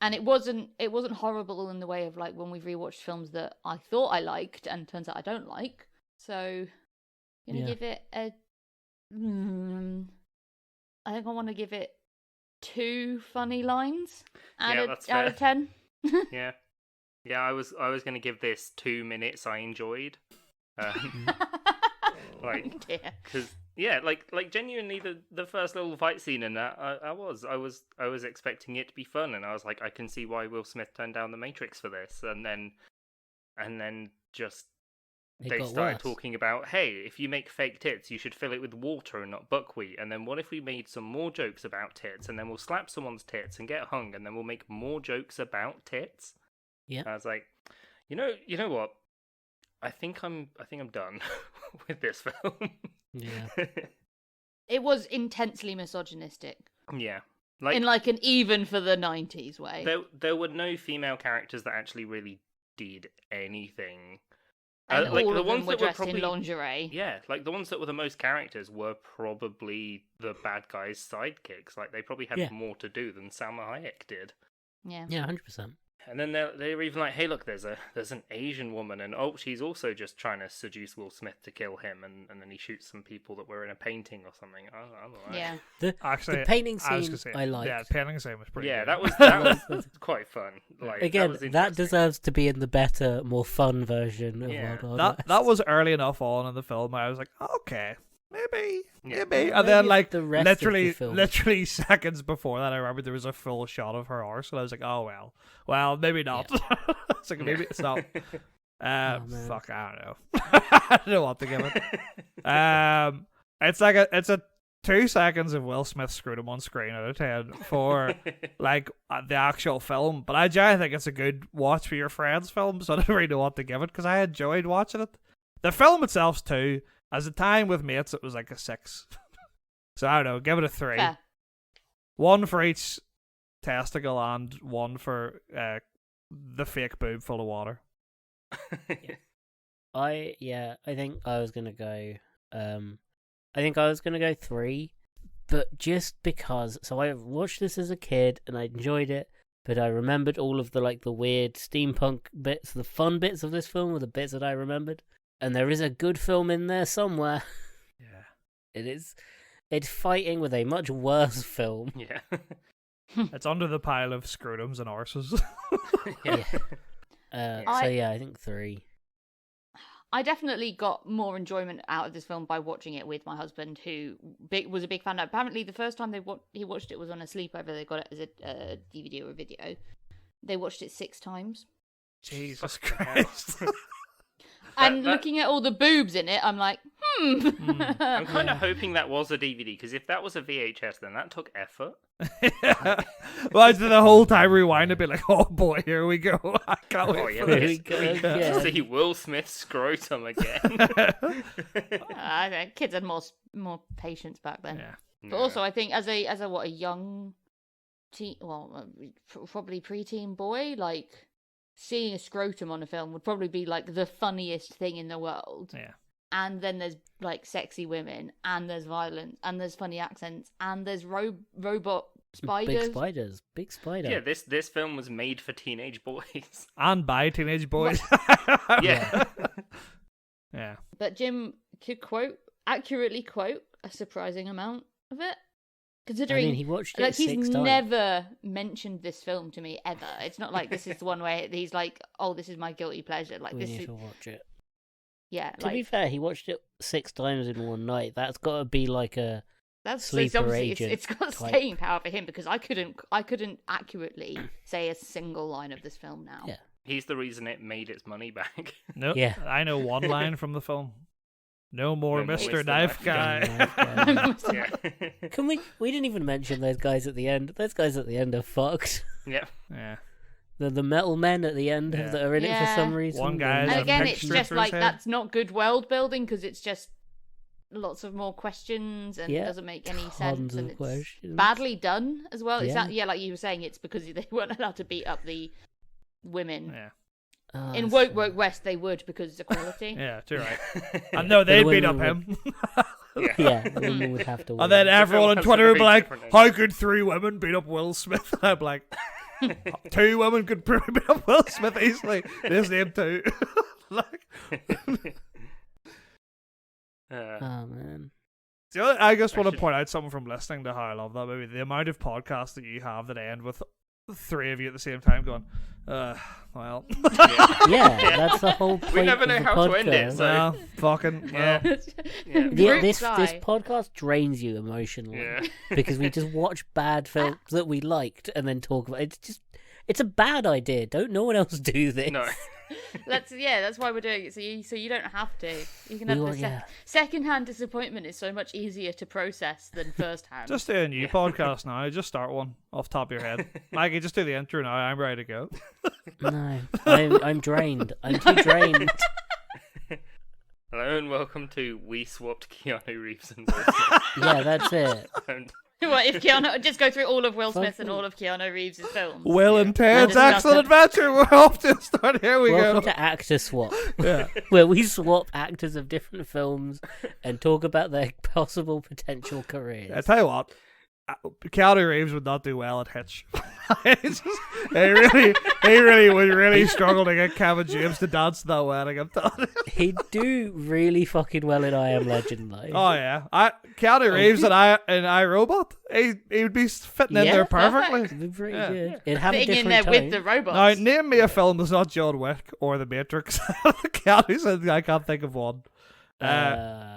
S3: And it wasn't horrible in the way of like when we've rewatched films that I thought I liked and turns out I don't like. So I'm gonna give it a I think I want to give it 2 funny lines
S4: that's
S3: out of 10.
S4: Yeah. Yeah, I was going to give this 2 minutes I enjoyed. Like,
S3: Dear.
S4: because like genuinely, the first little fight scene in that, I was expecting it to be fun, and I was like, I can see why Will Smith turned down The Matrix for this, and then just they
S2: got
S4: started
S2: worse.
S4: talking about, hey, if you make fake tits, you should fill it with water and not buckwheat, and then what if we made some more jokes about tits, and then we'll slap someone's tits and get hung, and then we'll make more jokes about tits.
S2: Yeah.
S4: And I was like, you know what? I think I'm done with this film.
S2: Yeah.
S3: It was intensely misogynistic.
S4: Yeah.
S3: In like an even for the 90s way.
S4: There were no female characters that actually really did anything.
S3: And
S4: Like
S3: all
S4: the
S3: of
S4: ones
S3: them were
S4: that were
S3: dressed
S4: probably
S3: in lingerie.
S4: Yeah, like the ones that were the most characters were probably the bad guys' sidekicks. Like they probably had
S2: Yeah.
S4: more to do than Salma Hayek did.
S3: Yeah.
S2: Yeah, 100%.
S4: And then they were even like, hey, look, there's an Asian woman, and oh, she's also just trying to seduce Will Smith to kill him, and then he shoots some people that were in a painting or something. I'm alright.
S3: Yeah.
S1: Actually,
S2: The painting
S1: I was
S2: scene
S1: gonna say,
S2: I liked.
S1: Yeah, the painting scene was pretty.
S4: Yeah,
S1: good.
S4: that was quite fun. Like
S2: Again,
S4: was
S2: that
S4: interesting.
S2: deserves to be in the better, more fun version of
S4: Yeah.
S2: Wild Wild
S1: that
S2: West.
S1: that was early enough on in the film. I was like, okay, maybe,
S4: Yeah.
S1: and
S2: Maybe
S1: then like
S2: the rest of the
S1: literally
S2: film.
S1: seconds before that, I remember there was a full shot of her arse, and I was like, oh well, maybe not. It's like maybe it's not.
S2: man.
S1: Fuck, I don't know. I don't know what to give it. It's like it's a 2 seconds of Will Smith screwed on screen out of 10 for like the actual film, but I generally think it's a good watch for your friends film, so I don't really know what to give it because I enjoyed watching it. The film itself's 2. As a time with mates, it was like a 6. So I don't know, give it a 3.
S3: Fair.
S1: 1 for each testicle and 1 for the fake boob full of water.
S2: I think I was gonna go. I think I was gonna go 3, but just because. So I watched this as a kid and I enjoyed it, but I remembered all of the the weird steampunk bits, the fun bits of this film were the bits that I remembered. And there is a good film in there somewhere.
S1: Yeah.
S2: It is. It's fighting with a much worse film.
S4: Yeah.
S1: It's under the pile of scrutums and arses.
S4: Yeah.
S2: I think 3.
S3: I definitely got more enjoyment out of this film by watching it with my husband, who was a big fan. Apparently, the first time he watched it was on a sleepover. They got it as a DVD or a video. They watched it 6 times.
S1: Jesus Christ.
S3: And looking at all the boobs in it, I'm like,
S4: I'm kind of hoping that was a DVD, because if that was a VHS, then that took effort.
S1: Well, I did the whole time rewind and be like, oh boy, here we go. I can't wait
S4: Oh, yeah,
S1: for
S2: Here
S1: this.
S2: we go
S4: we get
S2: again.
S4: to see Will Smith's scrotum again.
S3: I think kids had more patience back then.
S1: Yeah.
S3: But also, I think as a young teen, probably preteen boy, like seeing a scrotum on a film would probably be like the funniest thing in the world.
S1: Yeah.
S3: And then there's like sexy women, and there's violence, and there's funny accents, and there's robot spiders.
S2: Big spider.
S4: Yeah, this film was made for teenage boys.
S1: And by teenage boys.
S4: Yeah.
S1: Yeah.
S3: But Jim could accurately quote a surprising amount of it, considering
S2: I mean, he watched it
S3: like
S2: 6
S3: he's
S2: times.
S3: never mentioned this film to me ever. It's not like this is the one where he's like, "Oh, this is my guilty pleasure." Like
S2: We
S3: this
S2: need
S3: is
S2: to watch it.
S3: yeah.
S2: To be fair, he watched it 6 times in one night. That's got to be like a
S3: that's
S2: sleeper
S3: obviously
S2: agent
S3: it's got
S2: type.
S3: staying power for him because I couldn't accurately say a single line of this film now.
S2: Yeah.
S4: He's the reason it made its money back.
S1: Nope.
S2: Yeah.
S1: I know one line from the film. No more
S4: No more
S1: Mr.
S4: Mr.
S1: Knife
S4: Knife
S1: Guy.
S4: Yeah.
S2: Can we didn't even mention those guys at the end. Those guys at the end are fucked.
S4: Yeah.
S1: Yeah.
S2: The metal men at the end
S1: Yeah.
S2: that are in it for
S3: Yeah.
S2: some reason.
S1: One guy
S3: And
S1: has a
S3: again, it's
S1: picture
S3: just
S1: for his
S3: like
S1: head.
S3: that's not good world building because it's just lots of more questions and
S2: Yeah,
S3: doesn't make any
S2: tons
S3: sense
S2: of
S3: and it's
S2: questions.
S3: badly done as well. Is
S2: Yeah.
S3: that like you were saying? It's because they weren't allowed to beat up the women.
S1: Yeah.
S3: In Woke West, they would because it's equality.
S1: Yeah, too right. And no, they'd beat up
S2: women
S1: him.
S2: Yeah, the women would have to win.
S1: And then everyone on
S4: has a
S1: Twitter would be
S4: very
S1: like,
S4: different
S1: how could 3 women beat up Will Smith? And I'm like, 2 women could probably beat up Will Smith easily. This name too. Like,
S2: Oh man.
S1: I just want to
S4: should-
S1: point out something from listening to how I love that movie. The amount of podcasts that you have that end with three of you at the same time going, well.
S2: Yeah, that's the whole point.
S4: We never know
S2: of the
S4: how to end it.
S2: podcast.
S4: So
S1: Well, fucking, well.
S4: yeah.
S2: This podcast drains you emotionally
S4: Yeah.
S2: because we just watch bad films that we liked and then talk about it. It's a bad idea. Don't no one else do this.
S4: No.
S3: That's why we're doing it. So you don't have to. You can have second-hand disappointment is so much easier to process than first-hand.
S1: Just do a new podcast now. Just start one off the top of your head. Maggie, just do the intro now. I'm ready to go.
S2: No, I'm drained. I'm too drained.
S4: Hello and welcome to We Swapped Keanu Reeves and Will Smith.
S2: Yeah, that's it.
S4: And
S3: What if Keanu just go through all of Will Smith and all of Keanu Reeves' films?
S1: Will and Ted's
S3: Discuss
S1: Excellent
S3: it.
S1: Adventure. We're off to start. Here we
S2: Welcome
S1: go.
S2: to Actor Swap,
S1: Yeah.
S2: where we swap actors of different films and talk about their possible potential careers.
S1: I tell you what, Keanu Reeves would not do well at Hitch. He really would really struggle to get Kevin James to dance to that wedding. I'm telling you.
S2: He'd do really fucking well in I Am Legend, though.
S1: Oh yeah, Keanu Reeves and iRobot. He would be fitting in
S2: Yeah,
S1: there perfectly.
S2: It'd be pretty
S1: Yeah.
S2: good. It'd have a
S3: Fitting in
S2: different
S3: there
S2: tone.
S3: with the robots.
S1: Now name me a film that's not John Wick or The Matrix. Keanu said I can't think of one.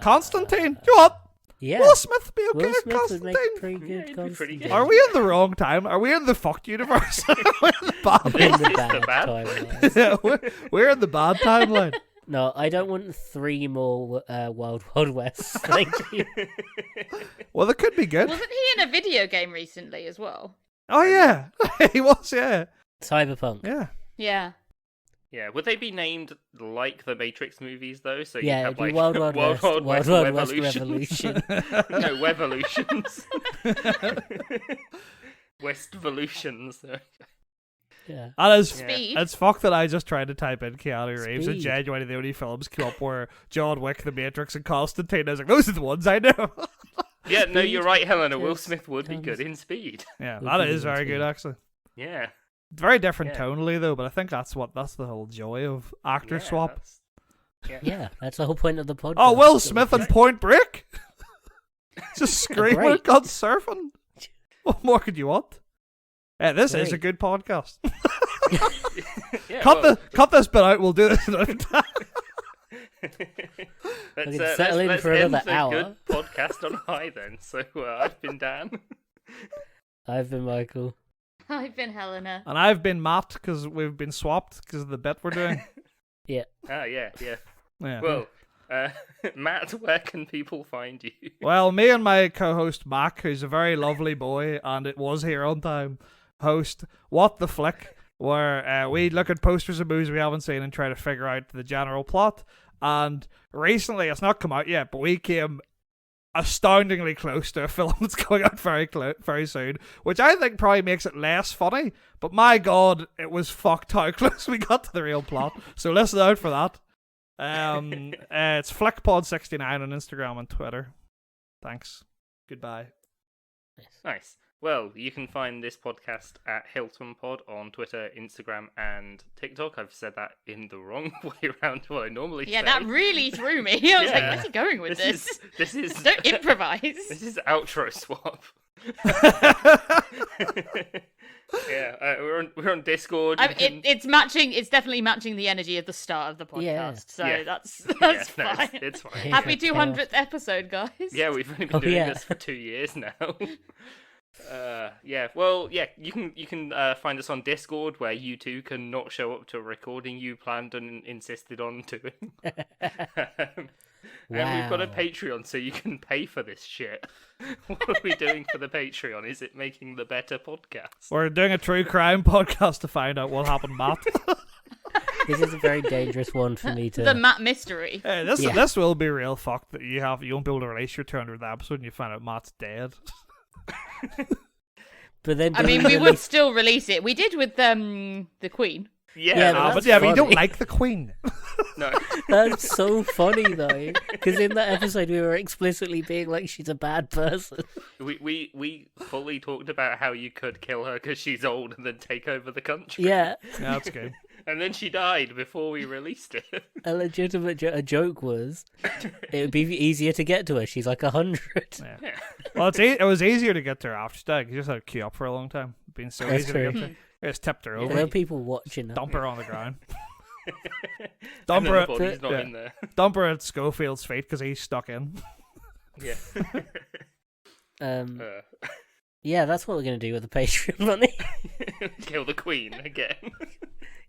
S1: Constantine. You know what?
S2: Yeah.
S1: Will Smith be okay
S2: Will
S1: at
S2: Smith would make
S1: Constantine?
S2: pretty good
S4: Yeah, he'd be pretty
S2: Constantine.
S4: good.
S1: Are we in the wrong time? Are we in the fucked universe? Are we in the bad
S2: In the
S4: Is
S2: bad
S4: the bad
S2: timeline.
S1: yeah, we're in the bad timeline.
S2: No, I don't want 3 more Wild Wild West. Thank you.
S1: Well, they could be good.
S3: Wasn't he in a video game recently as well?
S1: Oh yeah, he was. Yeah,
S2: Cyberpunk.
S1: yeah.
S3: Yeah.
S4: Yeah, would they be named like the Matrix movies though? So
S2: Yeah,
S4: you have
S2: it'd be
S4: like
S2: Wild Wild West, Wild
S4: West
S2: Wild West
S4: Revolutions.
S2: Revolution.
S4: No, Wevolutions. West Volutions.
S2: Yeah.
S1: That is.
S3: Speed.
S1: It's fucked that I just tried to type in Keanu Reeves and
S2: Speed.
S1: genuinely the only films come up were John Wick, The Matrix, and Constantine. I was like, those are the ones I know.
S4: Yeah, no, you're right, Helena. Will
S2: Just
S4: Smith would be
S2: comes-
S4: good in Speed.
S1: Yeah,
S2: Would
S1: that
S2: be
S1: is
S2: good
S1: very
S2: too.
S1: good actually.
S4: Yeah.
S1: Very different
S4: Yeah.
S1: tonally though, but I think that's the whole joy of actor
S4: Yeah,
S1: swap.
S4: that's- Yeah.
S2: Yeah, that's the whole point of the podcast.
S1: Oh, Will Smith and Point Break. Just screaming
S2: Great.
S1: at God surfing. What more could you want? Yeah, this is a
S2: Great.
S1: good podcast.
S4: Yeah,
S1: Cut this bit out. We'll do this another time.
S4: Let's,
S2: can settle in
S4: let's
S2: for
S4: end
S2: another
S4: the
S2: hour.
S4: good podcast on high then. So I've been Dan.
S2: I've been Michael.
S3: I've been Helena.
S1: And I've been Matt because we've been swapped because of the bit we're doing.
S4: Ah, yeah.
S1: Yeah.
S4: Well, Matt, where can people find you?
S1: Well, me and my co-host Mack, who's a very lovely boy, and it was here on time, host What the Flick, where we look at posters of movies we haven't seen and try to figure out the general plot. And recently, it's not come out yet, but we came astoundingly close to a film that's going out very soon, which I think probably makes it less funny. But my God, it was fucked how close we got to the real plot. So listen out for that. It's FlickPod69 on Instagram and Twitter. Thanks. Goodbye.
S4: Nice. Well, you can find this podcast at Hilton Pod on Twitter, Instagram, and TikTok. I've said that in the wrong way around to what I normally
S3: Yeah,
S4: say.
S3: that really threw me. I was like,
S4: Yeah.
S3: where's he going with this?
S4: This is
S3: Don't improvise.
S4: This is outro swap. Yeah, we're on Discord. You can-
S3: It's matching. It's definitely matching the energy of the start of the podcast.
S2: Yeah.
S3: So
S4: Yeah.
S3: that's
S4: yeah, no,
S3: fine.
S4: it's fine.
S2: Yeah.
S3: Happy
S2: Chaos.
S3: 200th episode, guys.
S4: Yeah, we've only been
S2: Oh,
S4: doing
S2: yeah.
S4: this for 2 years now. Yeah. Well, yeah. You can find us on Discord, where you two can not show up to a recording you planned and insisted on doing. And we've got a
S2: Wow.
S4: Patreon, so you can pay for this shit. What are we doing for the Patreon? Is it making the better podcast?
S1: We're doing a true crime podcast to find out what happened, Matt.
S2: This is a very dangerous one for me to.
S3: The Matt mystery.
S1: Hey,
S2: Yeah.
S1: this will be real fucked that you won't be able to release your 200th episode and you find out Matt's dead.
S2: But then
S3: I mean, we would still release it. We did with the Queen.
S4: Yeah,
S2: Yeah,
S4: that's
S1: but you don't
S2: funny.
S1: like the Queen.
S4: no.
S2: That's so funny though, because in that episode we were explicitly being like she's a bad person.
S4: We fully talked about how you could kill her because she's old and then take over the country.
S2: Yeah,
S1: Yeah, that's good.
S4: And then she died before we released it.
S2: a legitimate a joke was it would be easier to get to her. She's like 100.
S1: Yeah.
S4: Yeah.
S1: Well, it was easier to get to her after she died 'cause you just had to queue up for a long time. been so
S2: That's
S1: easy
S2: true.
S1: to get to. Just tipped her
S2: There
S1: over,
S2: are people watching.
S1: dump her on the ground,
S4: And
S1: dump
S4: then
S1: her,
S4: the body's not
S1: yeah.
S4: in there.
S1: dump her at Schofield's feet because he's stuck in.
S4: Yeah.
S2: Yeah, that's what we're gonna do with the Patreon money.
S4: Kill the Queen again.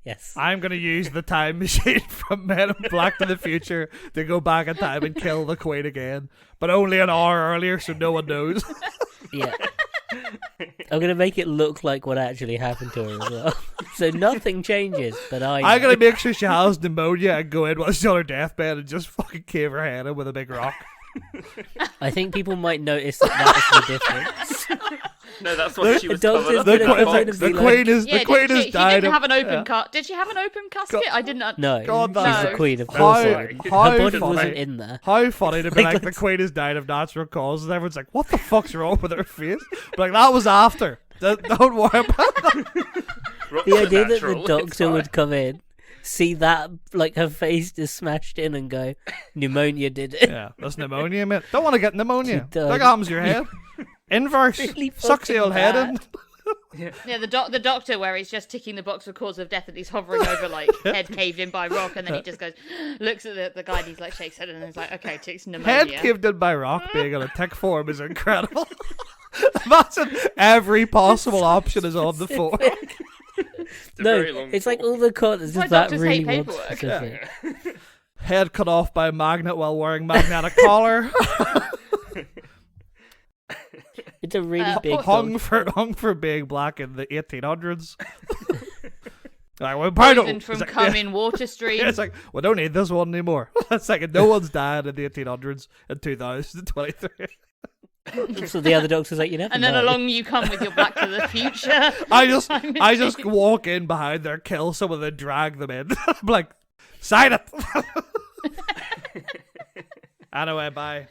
S2: Yes.
S1: I'm gonna use the time machine from Men in Black to the Future to go back in time and kill the Queen again, but only an hour earlier, so no one knows.
S2: Yeah. I'm gonna make it look like what actually happened to her as well. So nothing changes, but
S1: I'm
S2: know.
S1: gonna make sure she has pneumonia and go in while she's on her deathbed and just fucking cave her head in with a big rock.
S2: I think people might notice that is the difference.
S4: No, that's what she was
S2: The
S4: covered
S2: doctor's
S4: up
S1: The,
S2: gonna
S4: in that
S2: come
S1: Queen-
S2: in
S4: box.
S2: and
S1: the
S2: be
S1: Queen
S2: like-
S1: is
S3: Yeah,
S1: the Queen
S3: did
S1: has
S3: she
S1: died.
S3: didn't have an open
S1: yeah.
S3: cut. Did she have an open casket? I didn't.
S2: No,
S1: God,
S2: she's
S1: that's-
S2: the queen of
S1: How-
S2: Porcelain.
S1: how
S2: Her body
S1: funny.
S2: wasn't in there.
S1: How funny to be
S2: Like,
S1: like the
S2: let's-
S1: Queen has died of natural causes. And everyone's like, "What the fuck's wrong with her face?" But like that was after. Don't worry about that.
S4: Rocks
S2: The
S4: are
S2: idea that
S4: natural,
S2: the
S4: it's
S2: doctor
S4: fine.
S2: would come in, see that, like her face is smashed in, and go, "Pneumonia did it."
S1: Yeah, that's pneumonia, mate. Don't want to get pneumonia.
S2: She died.
S1: Look what happens to your head. Inverse.
S2: Really
S1: Sucks the
S2: fucking
S1: old head in.
S2: bad.
S3: Yeah, the doctor where he's just ticking the box for cause of death and he's hovering over like head caved in by rock, and then he just goes, looks at the guy and he's like shakes head and he's like, okay, ticks
S1: Head
S3: pneumonia.
S1: caved in by rock being in a tick form is incredible. Imagine every possible option is on the form.
S4: It's a
S2: No,
S4: very long
S2: it's like
S4: form.
S2: all the corners
S3: Why
S2: is that
S3: doctors
S2: really
S3: hate
S2: wants
S3: paperwork.
S2: specific.
S1: Head cut off by a magnet while wearing magnetic collar.
S2: It's a really big
S1: hung
S2: dog.
S1: for being black in the 1800s. Like, well, probably
S3: Poisoned
S1: don't,
S3: from
S1: it's like,
S3: coming water stream.
S1: yeah, it's like, we don't need this one anymore. It's like, no one's died in the 1800s in 2023.
S2: So the other doctor's like, you never
S3: And then
S2: know.
S3: along you come with your Back to the Future.
S1: I just
S3: machine.
S1: walk in behind there, kill someone, then drag them in. I'm like, sign it. Anyway, bye.